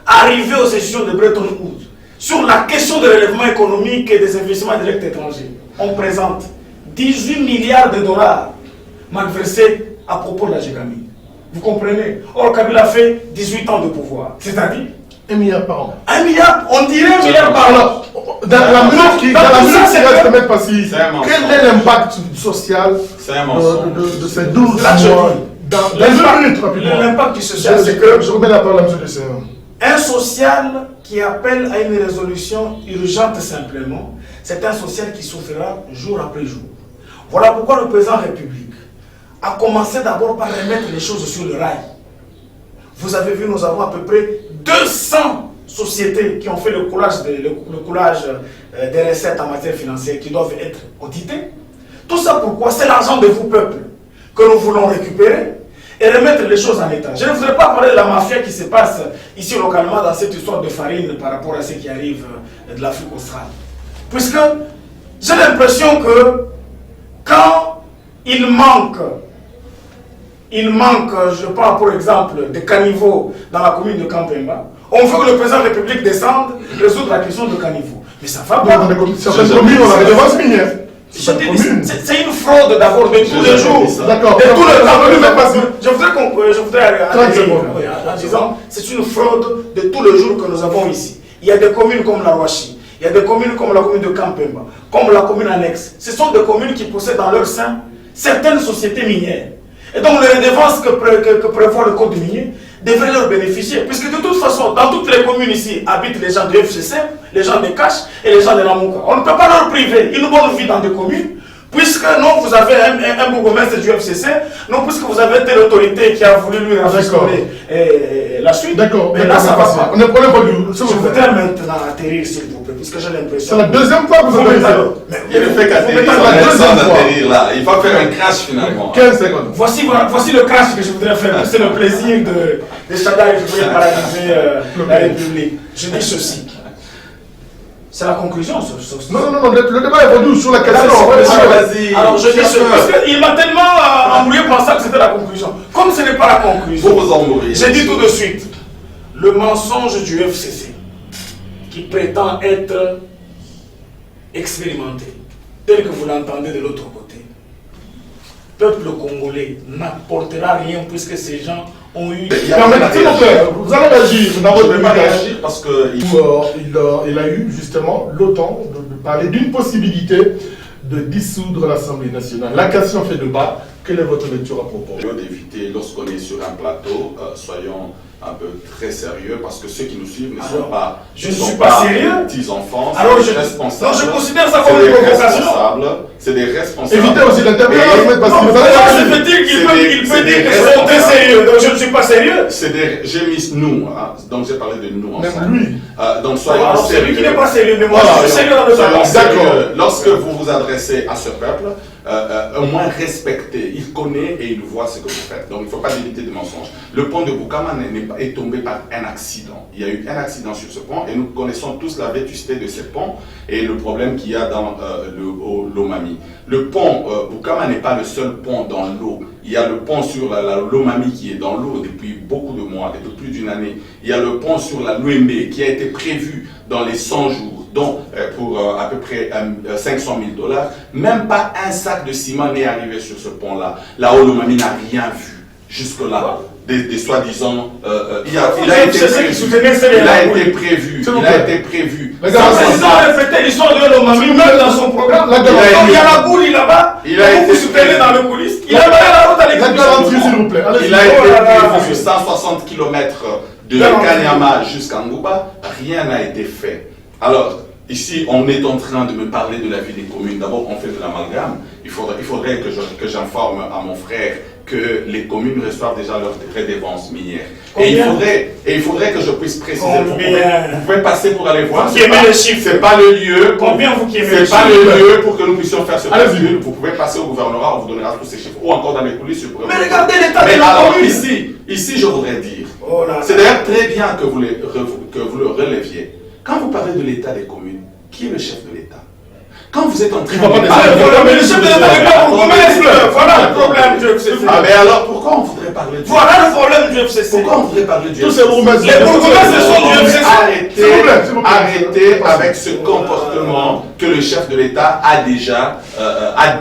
arrivés aux sessions de Bretton Woods, sur la question de relèvement économique et des investissements directs étrangers. On présente 18 milliards de dollars malversés à propos de la GECAMI. Vous comprenez? Or, Kabila fait 18 ans de pouvoir. C'est-à-dire 1 milliard par an. 1 milliard, on dirait 1 milliard par an. Dans la minute qui reste même pas si. Quel est l'impact social de ces 12 mois? L'impact du social, c'est que. Je remets la parole à M. Dessert. Un social qui appelle à une résolution urgente simplement, c'est un social qui souffrira jour après jour. Voilà pourquoi le président de la République a commencé d'abord par remettre les choses sur le rail. Vous avez vu, nous avons à peu près 200 sociétés qui ont fait le coulage des recettes en matière financière qui doivent être auditées. Tout ça pourquoi? C'est l'argent de vous, peuple, que nous voulons récupérer et remettre les choses en état. Je ne voudrais pas parler de la mafia qui se passe ici localement dans cette histoire de farine par rapport à ce qui arrive de l'Afrique australe. Puisque j'ai l'impression que quand il manque, je prends pour exemple des caniveaux dans la commune de Kampemba, on veut que le président de la République descende résoudre la question de caniveaux. Mais ça va Donc, pas. dans certaines communes, on a des redevances minières. C'est une fraude d'abord de tous les jours. D'accord. De tous les temps. Je voudrais conclure, en disant, c'est une fraude de tous les jours que nous avons ici. Il y a des communes comme la Roachi, il y a des communes comme la commune de Kampemba, comme la commune annexe. Ce sont des communes qui possèdent dans leur sein certaines sociétés minières. Et donc les redevances que prévoit le code minier devraient leur bénéficier. Puisque de toute façon, dans toutes les communes ici, habitent les gens du FCC, les gens des Caches et les gens de Namouka. On ne peut pas leur priver une bonne vie dans des communes. Puisque non, vous avez un bourgmestre du FCC, non, puisque vous avez telle autorité qui a voulu lui rafistoler la suite. D'accord, mais là, ça va pas. On est pour le Je voudrais maintenant atterrir, s'il vous plaît, puisque j'ai l'impression. C'est la deuxième fois que vous avez fait. Il ne fait qu'atterrir, sans atterrir là. Il va faire un crash finalement. 15 secondes. Voici le crash que je voudrais faire. C'est le plaisir de Chadaï qui voulait paralyser la République. Je dis ceci. C'est la conclusion. Non, le débat évolue sur la question. Vas-y. Alors je dis ceci, parce qu'il m'a tellement embrouillé pensant que c'était la conclusion. Comme ce n'est pas la conclusion, Vous vous embrouillez. j'ai dit tout de suite, le mensonge du FCC, qui prétend être expérimenté, tel que vous l'entendez de l'autre côté, peuple congolais n'apportera rien puisque ces gens ont eu... S'il vous plaît, vous allez réagir dans Je votre ne vais pas réagir parce que... il a eu justement le temps de parler d'une possibilité de dissoudre l'Assemblée nationale. La question fait débat. Quelle est votre lecture à propos? D'éviter, lorsqu'on est sur un plateau, soyons un peu très sérieux parce que ceux qui nous suivent ne sont pas... Je ne suis pas sérieux. Petits enfants, Alors c'est des responsables. Non, je considère ça comme une provocation. C'est des responsables. Évitez aussi l'interprétation parce que vous Je allez... veux dire qu'il peut dire que c'est très sérieux, donc je ne suis pas sérieux. J'ai mis nous, hein, donc j'ai parlé de nous ensemble. Même lui. Donc soyons Alors c'est sérieux. lui qui n'est pas sérieux, mais moi je suis sérieux dans le Soyons débat. sérieux. Lorsque vous vous adressez à ce peuple, au moins respectez. Il connaît et il voit ce que vous faites. Donc il ne faut pas éviter de mensonges. Le pont de Bukama est tombé par un accident. Il y a eu un accident sur ce pont et nous connaissons tous la vétusté de ce pont et le problème qu'il y a dans l'Omami. Le pont Bukama n'est pas le seul pont dans l'eau. Il y a le pont sur l'Omami qui est dans l'eau depuis beaucoup de mois, depuis plus d'une année. Il y a le pont sur la Luembe qui a été prévu dans les 100 jours, donc pour à peu près 500 000 $. Même pas un sac de ciment n'est arrivé sur ce pont-là. La Olomami n'a rien vu jusque-là. Des soi-disant, il a été prévu. Il a été prévu. Le président a répété l'histoire de l'Omami même dans son programme. Il y a la boule là-bas. Vous soutenez dans le coulisses. Il a mis la route à l'électricité. S'il vous plaît. Il a été prévu 160 km de Kanyama jusqu'à Ngouba. Rien n'a été fait. Alors, ici, on est en train de me parler de la vie des communes. D'abord, on fait de l'amalgame. Il faudrait que j'informe à mon frère que les communes reçoivent déjà leurs redevances minières. Et il faudrait que je puisse préciser. Vous pouvez passer pour aller voir. C'est pas le lieu. Combien vous qui aimez les chiffres? C'est pas le lieu pour que nous puissions faire ce calcul. Vous pouvez passer au gouvernement, on vous donnera tous ces chiffres. Ou encore dans les coulisses. Mais regardez l'état de la commune. Ici, je voudrais dire. C'est d'ailleurs très bien que vous le releviez. Quand vous parlez de l'état des communes, qui est le chef de l'État? Quand vous êtes en train de parler, le chef de l'État n'est pas bourgmestre. Voilà le problème du FCC. Ah, mais alors pourquoi on voudrait parler du Voilà le problème du FCC. Pourquoi on voudrait parler du Tous FCC? ces bourgmestres. Les bourgmestres sont du FCC. Arrêtez avec ce comportement que le chef de l'État a déjà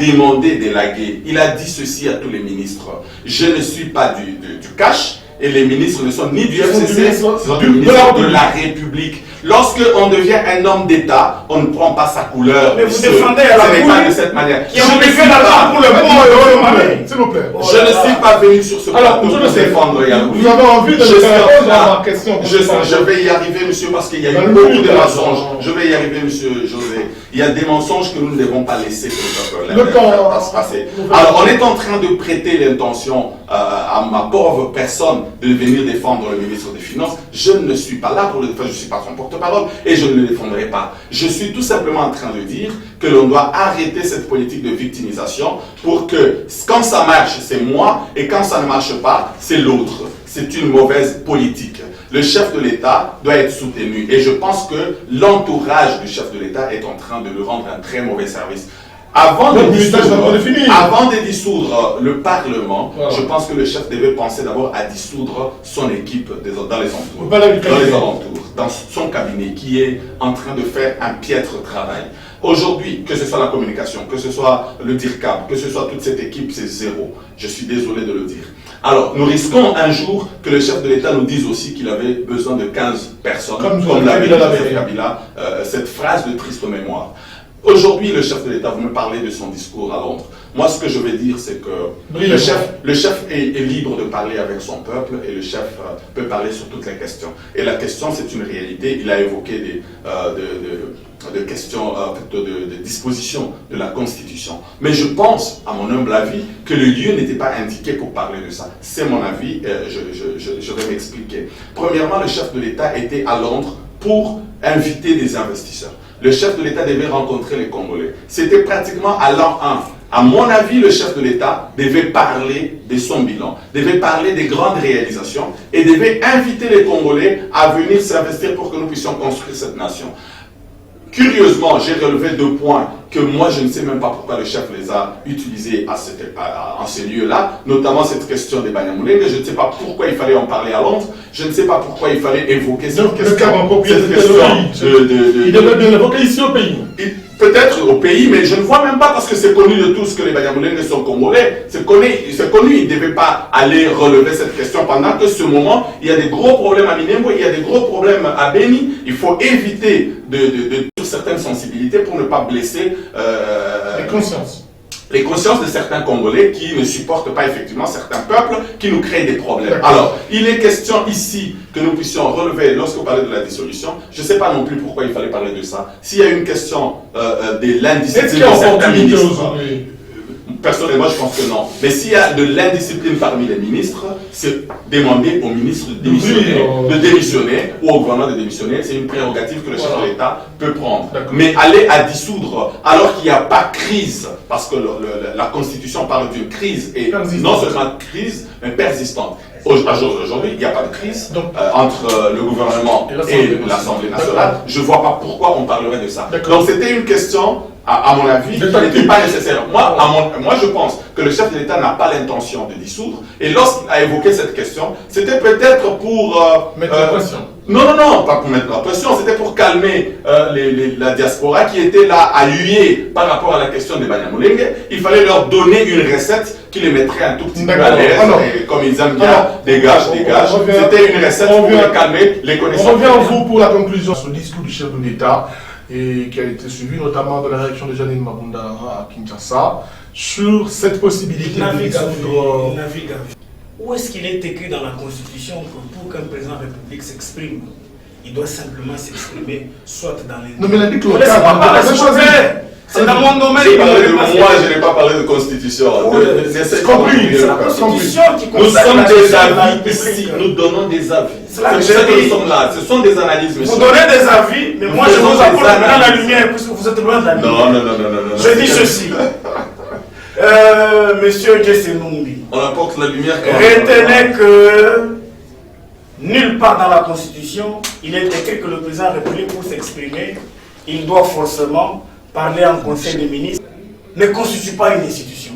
demandé d'élaguer. Il a dit ceci à tous les ministres. Je ne suis pas du cash. Et les ministres ne sont ni du FCC, ni du ministre de la République. Lorsque on devient un homme d'État, on ne prend pas sa couleur. Mais vous défendez à la Ce n'est pas boule de cette manière. qui ont fait l'argent pour le pont. S'il vous plaît. Je ne suis pas venu sur ce plateau pour défendre Yagoui. Vous avez envie de répondre à ma question. Je vais y arriver, monsieur, parce qu'il y a eu beaucoup de mensonges. Je vais y arriver, monsieur José. Il y a des mensonges que nous ne devons pas laisser que le peuple se passer. Alors, on est en train de prêter l'intention à ma pauvre personne de venir défendre le ministre des Finances. Je ne suis pas là pour le défendre, je ne suis pas son porte-parole et je ne le défendrai pas. Je suis tout simplement en train de dire que l'on doit arrêter cette politique de victimisation pour que quand ça marche, c'est moi et quand ça ne marche pas, c'est l'autre. C'est une mauvaise politique. Le chef de l'État doit être soutenu et je pense que l'entourage du chef de l'État est en train de lui rendre un très mauvais service. Avant de dissoudre le Parlement, je pense que le chef devait penser d'abord à dissoudre son équipe dans les alentours. dans son cabinet qui est en train de faire un piètre travail. Aujourd'hui, que ce soit la communication, que ce soit le DIRCAB, que ce soit toute cette équipe, c'est zéro. Je suis désolé de le dire. Alors, nous risquons un jour que le chef de l'État nous dise aussi qu'il avait besoin de 15 personnes, comme l'avait dit Joseph Kabila, cette phrase de triste mémoire. Aujourd'hui, le chef de l'État, vous me parlez de son discours à Londres. Moi, ce que je vais dire, c'est que le chef est libre de parler avec son peuple et le chef peut parler sur toutes les questions. Et la question, c'est une réalité. Il a évoqué des questions, de dispositions de la Constitution. Mais je pense, à mon humble avis, que le lieu n'était pas indiqué pour parler de ça. C'est mon avis, je vais m'expliquer. Premièrement, le chef de l'État était à Londres pour inviter des investisseurs. Le chef de l'État devait rencontrer les Congolais. C'était pratiquement à l'an 1. À mon avis, le chef de l'État devait parler de son bilan, devait parler des grandes réalisations et devait inviter les Congolais à venir s'investir pour que nous puissions construire cette nation. Curieusement, j'ai relevé 2 points que moi je ne sais même pas pourquoi le chef les a utilisés en ces lieux-là, notamment cette question des Banyamulenge. Je ne sais pas pourquoi il fallait en parler à Londres, je ne sais pas pourquoi il fallait évoquer cette question. Il devait bien l'évoquer ici au pays. Peut-être au pays, mais je ne vois même pas parce que c'est connu de tous que les Banyamulenge sont congolais. C'est connu, il ne devait pas aller relever cette question pendant que ce moment, il y a des gros problèmes à Minembwe, il y a des gros problèmes à Beni. Il faut éviter de certaines sensibilités pour ne pas blesser les consciences de certains Congolais qui ne supportent pas effectivement certains peuples qui nous créent des problèmes. Alors, il est question ici que nous puissions relever, lorsque vous parlez de la dissolution, je ne sais pas non plus pourquoi il fallait parler de ça. S'il y a une question de l'indiscipline de certains ministres, personnellement, je pense que non. Mais s'il y a de l'indiscipline parmi les ministres, c'est demander au ministre de démissionner ou au gouvernement de démissionner. C'est une prérogative que le chef de l'État peut prendre. Mais aller à dissoudre alors qu'il n'y a pas crise, parce que la Constitution parle d'une crise, et non seulement crise, mais persistante. Aujourd'hui, il n'y a pas de crise entre le gouvernement et l'Assemblée nationale. Je ne vois pas pourquoi on parlerait de ça. Donc c'était une question, à mon avis, qui n'était pas nécessaire. Moi, je pense que le chef de l'État n'a pas l'intention de dissoudre. Et lorsqu'il a évoqué cette question, c'était peut-être pour... mettre la pression. Non, pas pour mettre la pression, c'était pour calmer la diaspora qui était là à huer par rapport à la question des Banyamulenge. Il fallait leur donner une recette qui les mettrait un tout petit peu à l'aise, comme ils aiment bien, dégage. C'était une recette pour les calmer, les connaissances. On revient à vous pour la conclusion. Ce discours du chef de l'État, et qui a été suivi notamment de la réaction de Janine Mabunda à Kinshasa, sur cette possibilité de dissoudre... Où est-ce qu'il est écrit dans la Constitution que pour qu'un président de la République s'exprime, il doit simplement s'exprimer, soit dans les... Non mais il a dit que le c'est dans mon domaine. Moi, je n'ai pas parlé de Constitution. C'est compris. C'est la Constitution qui nous sommes des avis ici. Nous donnons des avis. C'est pour ça que nous sommes là. Ce sont des analyses. Vous donnez des avis, mais moi je vous apporte maintenant la lumière, puisque vous êtes loin de la lumière. Non. Je dis ceci. Monsieur Jesse Numbi. On apporte la lumière. Retenez que nulle part dans la Constitution, il est écrit que le président de la République, pour s'exprimer, il doit forcément parler en Conseil des ministres, ne constitue pas une institution.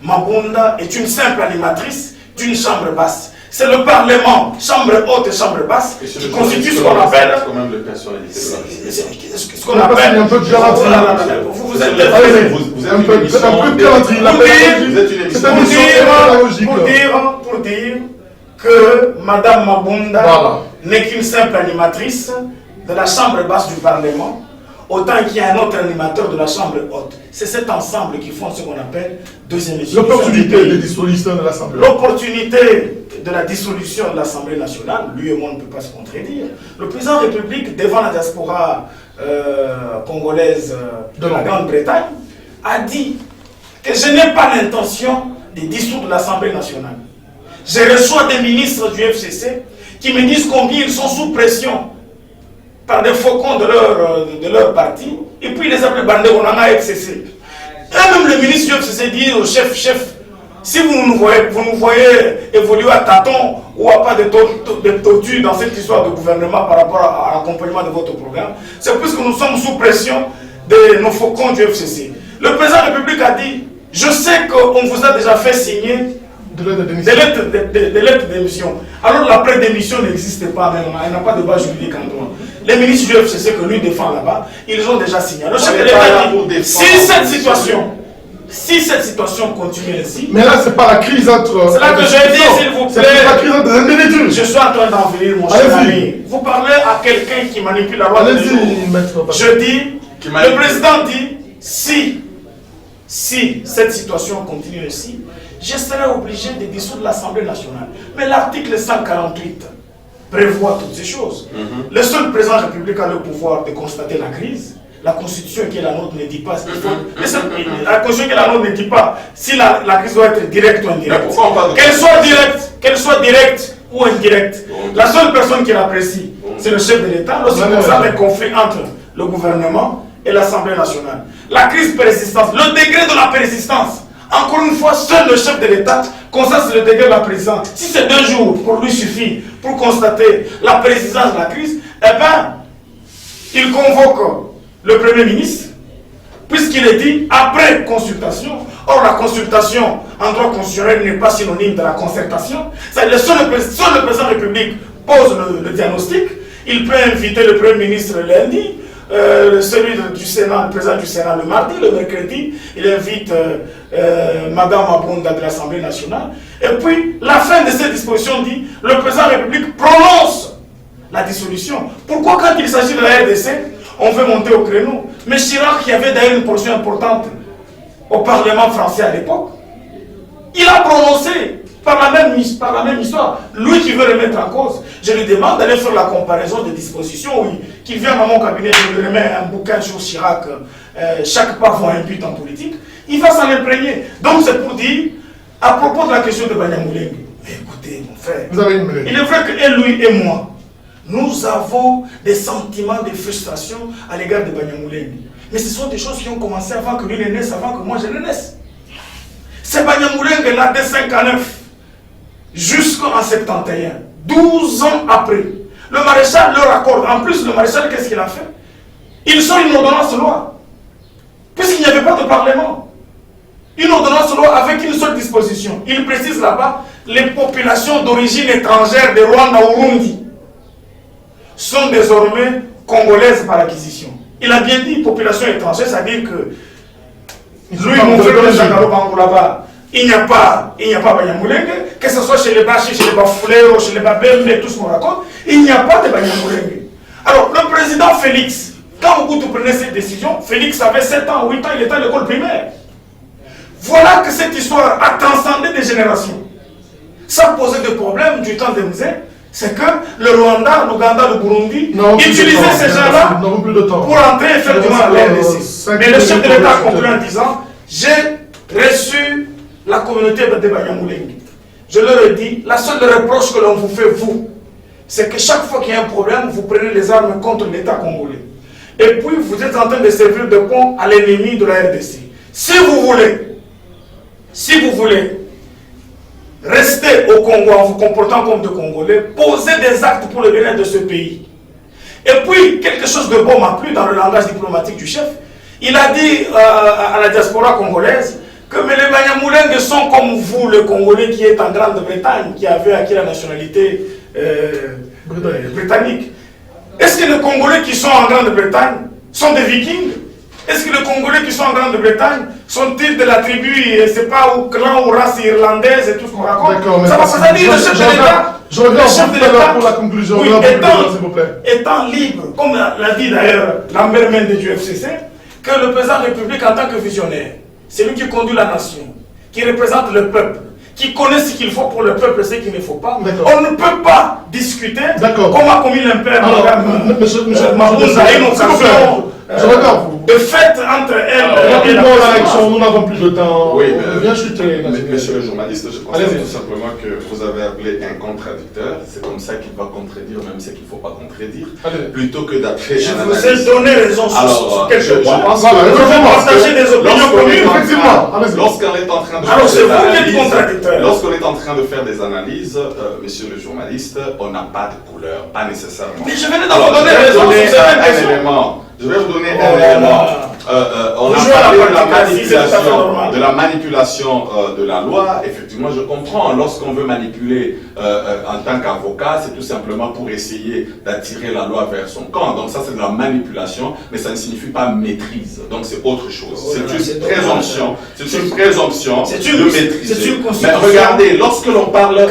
Mabunda est une simple animatrice d'une chambre basse. C'est le Parlement, chambre haute et chambre basse, qui constitue ce qu'on appelle... Ce qu'on appelle... un peu de garantie. Vous êtes un peu de garantie. Pour dire que Madame Mabunda n'est qu'une simple animatrice de la chambre basse du Parlement, autant qu'il y a un autre animateur de la chambre haute. C'est cet ensemble qui font ce qu'on appelle deuxième institution. L'opportunité de dissolution de l'Assemblée. L'opportunité de la dissolution de l'Assemblée nationale, lui et moi ne peut pas se contredire. Le président de la République, devant la diaspora congolaise de la Grande-Bretagne, a dit que je n'ai pas l'intention de dissoudre l'Assemblée nationale. Je reçois des ministres du FCC qui me disent combien ils sont sous pression par des faucons de leur parti, et puis ils les appellent Bandé Onanga FCC. Et même le ministre du FCC dit au chef, si vous nous voyez évoluer à tâtons ou à pas de tortue dans cette histoire de gouvernement par rapport à l'accompagnement de votre programme, c'est puisque nous sommes sous pression de nos faucons du FCC. Le président de la République a dit, je sais qu'on vous a déjà fait signer Des lettres d'émission. Alors la pré-démission n'existe pas même, elle n'a pas de base juridique en droit. Les ministres du FCC que lui défend là-bas, ils ont déjà signé. Le chef de l'État dit, si cette situation continue ainsi... Mais là, c'est pas la crise entre... C'est là que je dis, s'il vous plaît... C'est la crise entre des individus. Je suis en train d'en venir, mon cher ami. Vous parlez à quelqu'un qui manipule la loi de l'État. Je dis, le président dit, si cette situation continue ainsi, je serai obligé de dissoudre l'Assemblée nationale. Mais l'article 148 prévoit toutes ces choses. Le seul président de la République a le pouvoir de constater la crise. La constitution qui est la nôtre ne dit pas. La constitution qui est la nôtre ne dit pas si la crise doit être directe ou indirecte. Qu'elle soit directe ou indirecte. La seule personne qui l'apprécie, c'est le chef de l'État lorsqu'il constate un conflit entre le gouvernement et l'Assemblée nationale. La crise persistance, le degré de la persistance. Encore une fois, seul le chef de l'État constate le degré de la persistance. Si c'est 2 jours pour lui suffit pour constater la persistance de la crise, eh bien, il convoque le Premier ministre, puisqu'il est dit après consultation. Or, la consultation en droit constitutionnel n'est pas synonyme de la concertation. C'est seul le président de la République pose le diagnostic. Il peut inviter le Premier ministre le lundi, celui du Sénat, le président du Sénat le mardi, le mercredi, il invite Madame Abonda de l'Assemblée nationale. Et puis, la fin de cette disposition dit, le président de la République prononce la dissolution. Pourquoi quand il s'agit de la RDC, on veut monter au créneau? Mais Chirac, qui avait d'ailleurs une portion importante au Parlement français à l'époque, il a prononcé par la même histoire. Lui qui veut remettre en cause, je lui demande d'aller faire la comparaison des dispositions. Oui, qu'il vienne dans mon cabinet, je lui remets un bouquin sur Chirac, chaque pas voit un but en politique, il va s'en imprégner. Donc c'est pour dire, à propos de la question de Banyamulenge, mais écoutez mon frère, vous avez une minute. Il est vrai que lui et moi, nous avons des sentiments de frustration à l'égard de Banyamulenge. Mais ce sont des choses qui ont commencé avant que lui ne naisse, avant que moi je ne naisse. C'est Banyamulenge là, dès 59, jusqu'en 71, 12 ans après. Le maréchal leur accorde. En plus, le maréchal, qu'est-ce qu'il a fait? Il sort une ordonnance de loi. Puisqu'il n'y avait pas de parlement. Une ordonnance de loi avec une seule disposition. Il précise là-bas, les populations d'origine étrangère de Rwanda ou Burundi sont désormais congolaises par acquisition. Il a bien dit population étrangère, c'est-à-dire que lui, mon frère de Jacques Bango là-bas, il n'y a pas Banyamulenge, que ce soit chez les Bachi, chez les Bafouléo, chez les Babembe, tout ce qu'on raconte, il n'y a pas de Banyamulenge. Alors, le président Félix, quand vous prenez cette décision, Félix avait 7 ans, 8 ans, il était à l'école primaire. Voilà que cette histoire a transcendé des générations. Ça posait des problèmes du temps de Mzee. C'est que le Rwanda, l'Ouganda, le Burundi utilisaient ces gens-là pour entrer effectivement à l'RDC. Mais le chef de l'État a conclu en disant, j'ai reçu la communauté de Banyamulenge. Je leur ai dit, la seule reproche que l'on vous fait, vous, c'est que chaque fois qu'il y a un problème, vous prenez les armes contre l'État congolais. Et puis, vous êtes en train de servir de pont à l'ennemi de la RDC. Si vous voulez rester au Congo en vous comportant comme des Congolais, posez des actes pour le bien de ce pays. Et puis, quelque chose de bon m'a plu dans le langage diplomatique du chef. Il a dit à la diaspora congolaise que mais les Banyamulenge sont comme vous, le Congolais qui est en Grande-Bretagne, qui avait acquis la nationalité britannique. Est-ce que les Congolais qui sont en Grande-Bretagne sont des Vikings? Est-ce que les Congolais qui sont en Grande-Bretagne sont-ils de la tribu, c'est pas au clan ou race irlandaise et tout ce qu'on raconte? Ça va pas dire le chef de l'État. Je reviens tout à l'heure pour la conclusion. Oui, étant libre, comme l'a dit d'ailleurs Lambert Mende du FCC, que le président de la République en tant que visionnaire, c'est lui qui conduit la nation, qui représente le peuple, qui connaît ce qu'il faut pour le peuple et ce qu'il ne faut pas. On ne peut pas discuter comme a commis l'impère Mahouz à une occasion de fête entre elle et la l'élection. Nous n'avons plus de temps. Oui, bien chuter. Monsieur le journaliste, je constate tout simplement que vous avez appelé un contradicteur. C'est comme ça qu'il va contredire même ce qu'il ne faut pas contredire. Plutôt que d'appeler je vous ai donné raison sur quelque point. Je vais partager des opinions communes. Lorsqu'on est en train de alors c'est vous qui êtes contradicteur. Lorsqu'on est en train de faire des analyses, monsieur le journaliste, on n'a pas de couleur, pas nécessairement. Mais je venais d'en donner raison sur cette question. Je vais vous donner un élément. On a parlé de la manipulation de la loi. Effectivement, je comprends. Lorsqu'on veut manipuler en tant qu'avocat, c'est tout simplement pour essayer d'attirer la loi vers son camp. Donc ça, c'est de la manipulation, mais ça ne signifie pas maîtrise. Donc c'est autre chose. C'est une présomption. C'est une présomption de maîtriser. Mais regardez, lorsque l'on parle de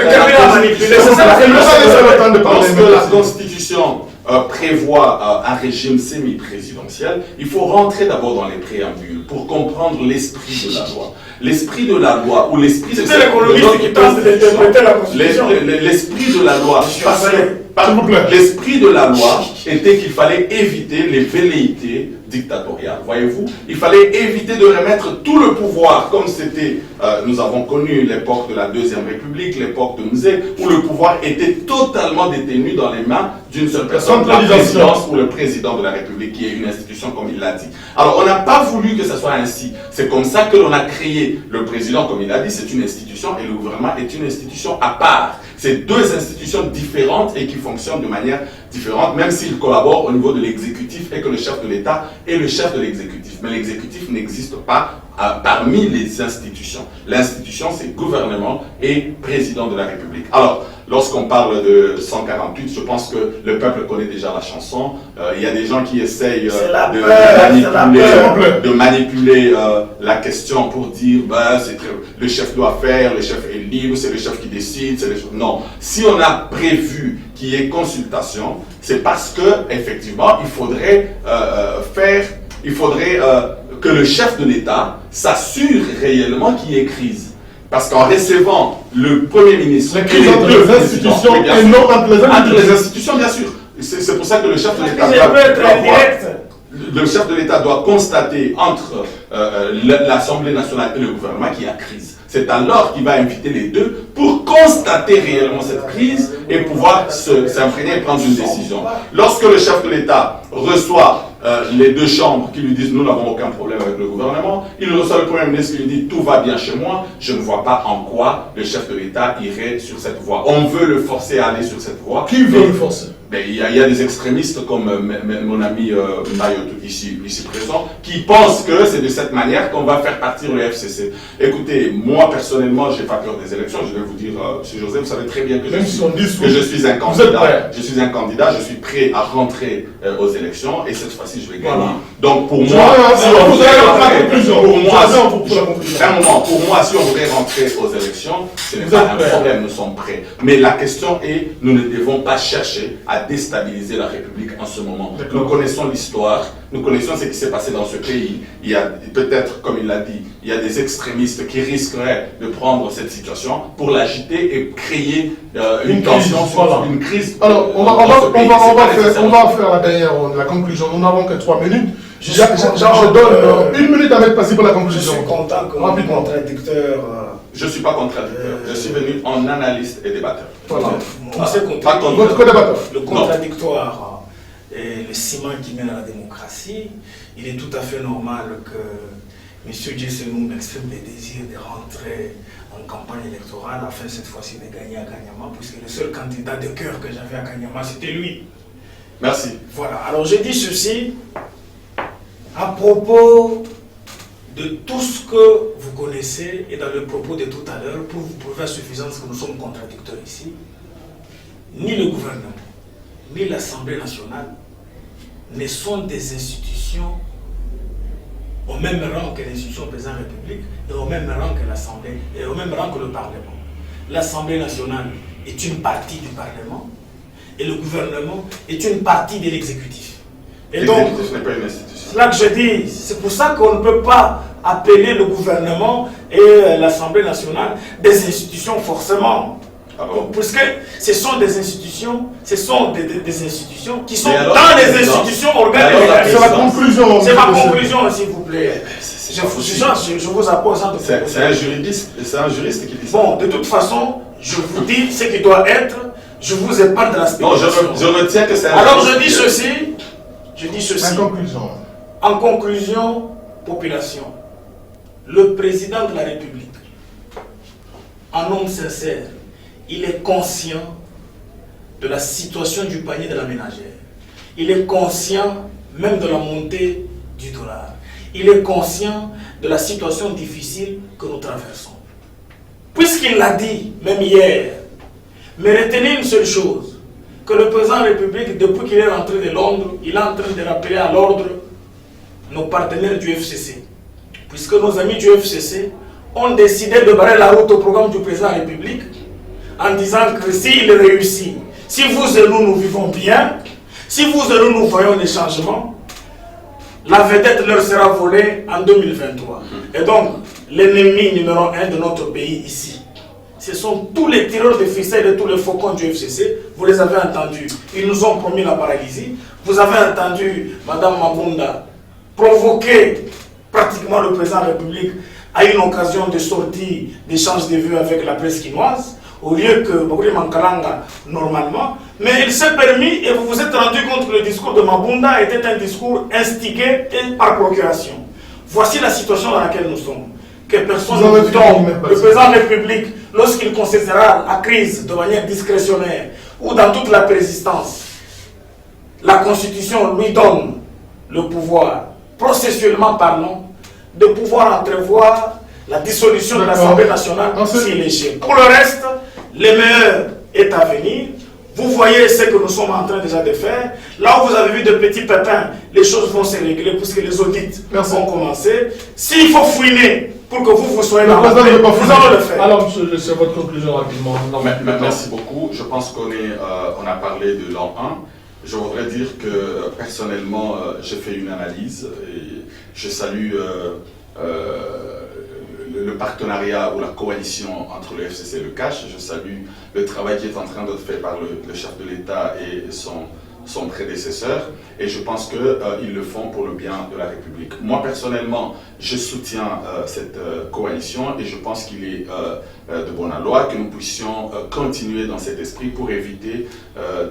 la Constitution prévoit un régime semi-présidentiel, il faut rentrer d'abord dans les préambules pour comprendre l'esprit de la loi. L'esprit de la loi, ou l'esprit de la Constitution. L'esprit de la loi, l'esprit de la loi était qu'il fallait éviter les velléités dictatoriales. Voyez-vous, il fallait éviter de remettre tout le pouvoir, comme c'était, nous avons connu l'époque de la Deuxième République, l'époque de Mzee, où le pouvoir était totalement détenu dans les mains d'une seule personne, la présidence ou le président de la République, qui est une institution comme il l'a dit. Alors, on n'a pas voulu que ça soit ainsi. C'est comme ça que l'on a créé le président, comme il a dit, c'est une institution, et le gouvernement est une institution à part. C'est deux institutions différentes et qui fonctionnent de manière différente, même s'ils collaborent au niveau de l'exécutif et que le chef de l'État est le chef de l'exécutif. Mais l'exécutif n'existe pas parmi les institutions. L'institution, c'est gouvernement et président de la République. Alors, lorsqu'on parle de 148, je pense que le peuple connaît déjà la chanson. Il y a des gens qui essayent de manipuler la question pour dire le chef doit faire, le chef est libre, c'est le chef qui décide. Non. Si on a prévu qu'il y ait consultation, c'est parce que effectivement, il faudrait que le chef de l'État s'assure réellement qu'il y ait crise. Parce qu'en recevant le Premier ministre... La crise entre les institutions et non entre les institutions. Entre les institutions, bien sûr. C'est pour ça que le chef de l'État doit constater entre l'Assemblée nationale et le gouvernement qu'il y a crise. C'est alors qu'il va inviter les deux pour constater réellement cette crise et pouvoir s'imprégner et prendre une décision. Lorsque le chef de l'État reçoit les deux chambres qui lui disent « nous n'avons aucun problème avec le gouvernement », il reçoit le Premier ministre qui lui dit « tout va bien chez moi », je ne vois pas en quoi le chef de l'État irait sur cette voie. On veut le forcer à aller sur cette voie. Qui veut le forcer? Il y a des extrémistes comme mon ami Mayotte ici présent qui pensent que c'est de cette manière qu'on va faire partir le FCC. Écoutez, moi personnellement, je n'ai pas peur des élections. Je vais vous dire, M. José, vous savez très bien que je suis un candidat. Je suis un candidat, je suis prêt à rentrer aux élections et cette fois-ci, je vais gagner. Voilà. Donc pour moi, si on voudrait rentrer aux élections, ce n'est pas un problème, nous sommes prêts. Mais la question est, nous ne devons pas chercher à déstabiliser la République en ce moment. Nous connaissons l'histoire, nous connaissons ce qui s'est passé dans ce pays. Il y a peut-être, comme il l'a dit, il y a des extrémistes qui risqueraient de prendre cette situation pour l'agiter et créer une tension, une crise. Alors, on va faire la conclusion. Nous n'avons que 3 minutes. Je donne 1 minute à mettre passé pour la conclusion. Je suis content que mon contradicteur... Je ne suis pas contradicteur. Je suis venu en analyste et débatteur. Voilà. Le contradictoire est le ciment qui mène à la démocratie. Il est tout à fait normal que M. Djesselou m'exprime le désir de rentrer en campagne électorale afin cette fois-ci de gagner à Kanyama, puisque le seul candidat de cœur que j'avais à Kanyama, c'était lui. Merci. Voilà. Alors je dis ceci à propos de tout ce que vous connaissez et dans le propos de tout à l'heure, pour vous prouver à suffisance que nous sommes contradicteurs ici. Ni le gouvernement, ni l'Assemblée nationale ne sont des institutions au même rang que l'institution président de la République et au même rang que l'Assemblée et au même rang que le Parlement. L'Assemblée nationale est une partie du Parlement et le gouvernement est une partie de l'exécutif. Et donc, ce n'est pas une institution. C'est là que je dis, c'est pour ça qu'on ne peut pas appeler le gouvernement et l'Assemblée nationale des institutions forcément. Ah bon? Puisque ce sont des institutions, des institutions qui sont dans les institutions organiques. C'est ma conclusion. C'est ma conclusion, s'il vous plaît. Je vous appose un peu. C'est un juriste qui dit ça. Bon, de toute façon, je vous dis ce qui doit être. Je vous épargne de la spéculation. Non, je retiens que c'est un Alors je dis ceci. En conclusion, population, le président de la République, un homme sincère, il est conscient de la situation du panier de la ménagère. Il est conscient même de la montée du dollar. Il est conscient de la situation difficile que nous traversons. Puisqu'il l'a dit, même hier, mais retenez une seule chose, que le président de la République, depuis qu'il est rentré de Londres, il est en train de rappeler à l'ordre nos partenaires du FCC. Puisque nos amis du FCC ont décidé de barrer la route au programme du président de la République en disant que s'il réussit, si vous et nous vivons bien, si vous et nous voyons des changements, la vedette leur sera volée en 2023. Et donc, l'ennemi numéro 1 de notre pays ici, ce sont tous les tireurs de ficelles et tous les faucons du FCC. Vous les avez entendus. Ils nous ont promis la paralysie. Vous avez entendu Mme Mabunda provoquer pratiquement le président de la République à une occasion de sortie, d'échange de vues avec la presse quinoise, au lieu que Bakouli Mankalanga, normalement. Mais il s'est permis, et vous vous êtes rendu compte que le discours de Mabunda était un discours instigé et par procuration. Voici la situation dans laquelle nous sommes. Que personne ne tombe. Le président de la République, lorsqu'il considérera la crise de manière discrétionnaire ou dans toute la persistance, la Constitution lui donne le pouvoir, processuellement parlant, de pouvoir entrevoir la dissolution de l'Assemblée nationale s'il échec. Pour le reste, le meilleur est à venir. Vous voyez ce que nous sommes en train déjà de faire. Là où vous avez vu de petits pépins, les choses vont se régler puisque les audits vont commencer. S'il faut fouiner pour que vous soyez dans la paix, vous allez le faire. Alors, monsieur, c'est votre conclusion rapidement. Merci beaucoup. Je pense qu'on a parlé de l'an 1. Je voudrais dire que personnellement, j'ai fait une analyse et je salue le partenariat ou la coalition entre le FCC et le CACH. Je salue le travail qui est en train d'être fait par le chef de l'État et son prédécesseur, et je pense qu'ils le font pour le bien de la République. Moi, personnellement, je soutiens cette coalition et je pense qu'il est de bonne loi que nous puissions continuer dans cet esprit pour éviter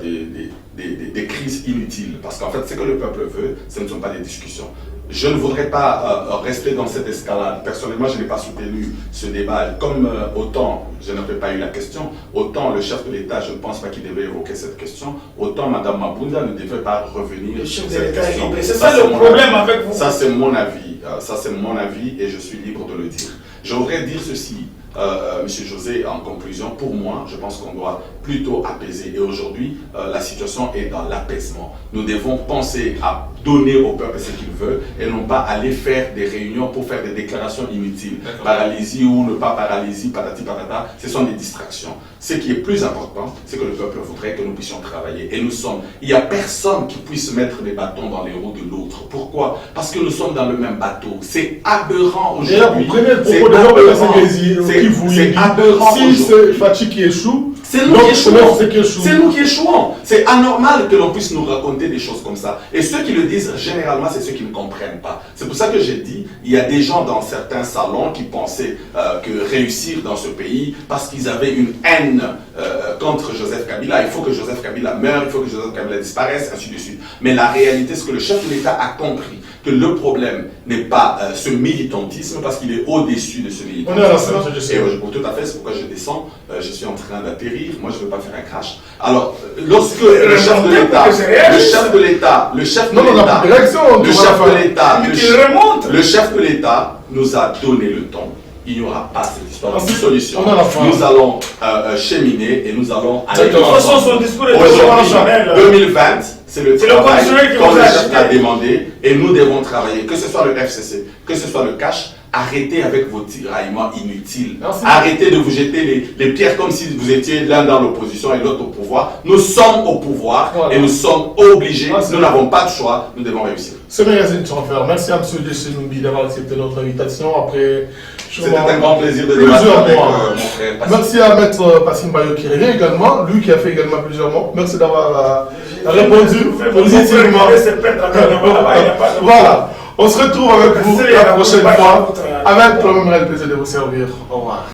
des crises inutiles. Parce qu'en fait, ce que le peuple veut, ce ne sont pas des discussions. Je ne voudrais pas rester dans cette escalade. Personnellement, je n'ai pas soutenu ce débat. Comme autant je n'avais pas eu la question, autant le chef de l'État, je ne pense pas qu'il devait évoquer cette question, autant Mme Mabunda ne devait pas revenir sur cette question. C'est ça le problème avec vous. Ça, c'est mon avis. Ça, c'est mon avis et je suis libre de le dire. Je voudrais dire ceci, M. José, en conclusion. Pour moi, je pense qu'on doit plutôt apaiser. Et aujourd'hui, la situation est dans l'apaisement. Nous devons penser à donner au peuple ce qu'il veut et non pas aller faire des réunions pour faire des déclarations inutiles. Paralysie ou ne pas paralysie, patati patata, ce sont des distractions. Ce qui est plus important, c'est que le peuple voudrait que nous puissions travailler. Et nous sommes. Il n'y a personne qui puisse mettre des bâtons dans les roues de l'autre. Pourquoi? Parce que nous sommes dans le même bateau. C'est aberrant aujourd'hui. Déjà, vous prenez le propos de l'homme c'est aberrant. Si c'est Fatih qui échoue, c'est nous qui échouons. C'est nous qui échouons. C'est anormal que l'on puisse nous raconter des choses comme ça. Et ceux qui le disent, généralement, c'est ceux qui ne comprennent pas. C'est pour ça que j'ai dit, il y a des gens dans certains salons qui pensaient que réussir dans ce pays, parce qu'ils avaient une haine contre Joseph Kabila, il faut que Joseph Kabila meure, il faut que Joseph Kabila disparaisse, ainsi de suite. Mais la réalité, c'est que le chef de l'État a compris que le problème n'est pas ce militantisme, parce qu'il est au-dessus de ce militantisme. Tout à fait, c'est pourquoi je descends, je suis en train d'atterrir, moi je ne veux pas faire un crash. Alors, lorsque le chef de l'État, le chef de l'État nous a donné le temps, il n'y aura pas cette histoire de solution. Nous allons cheminer et nous allons aller. De toute façon, son discours est aujourd'hui, 2020, c'est le travail comme le chef l'a demandé et nous devons travailler, que ce soit le FCC, que ce soit le CACH. Arrêtez avec vos tiraillements inutiles. Arrêtez de vous jeter les pierres comme si vous étiez l'un dans l'opposition et l'autre au pouvoir. Nous sommes au pouvoir et nous sommes obligés. Nous n'avons pas de choix. Nous devons réussir. Ce magazine sans faire. Merci à M. Dessenoubi d'avoir accepté notre invitation. Après, c'était un grand plaisir de débattre avec mon frère. Merci à Maître Passim Bayo qui revient également, lui qui a fait également plusieurs mots. Merci d'avoir répondu positivement. Voilà. On se retrouve avec vous la prochaine fois avec le même réel plaisir de vous servir. Au revoir.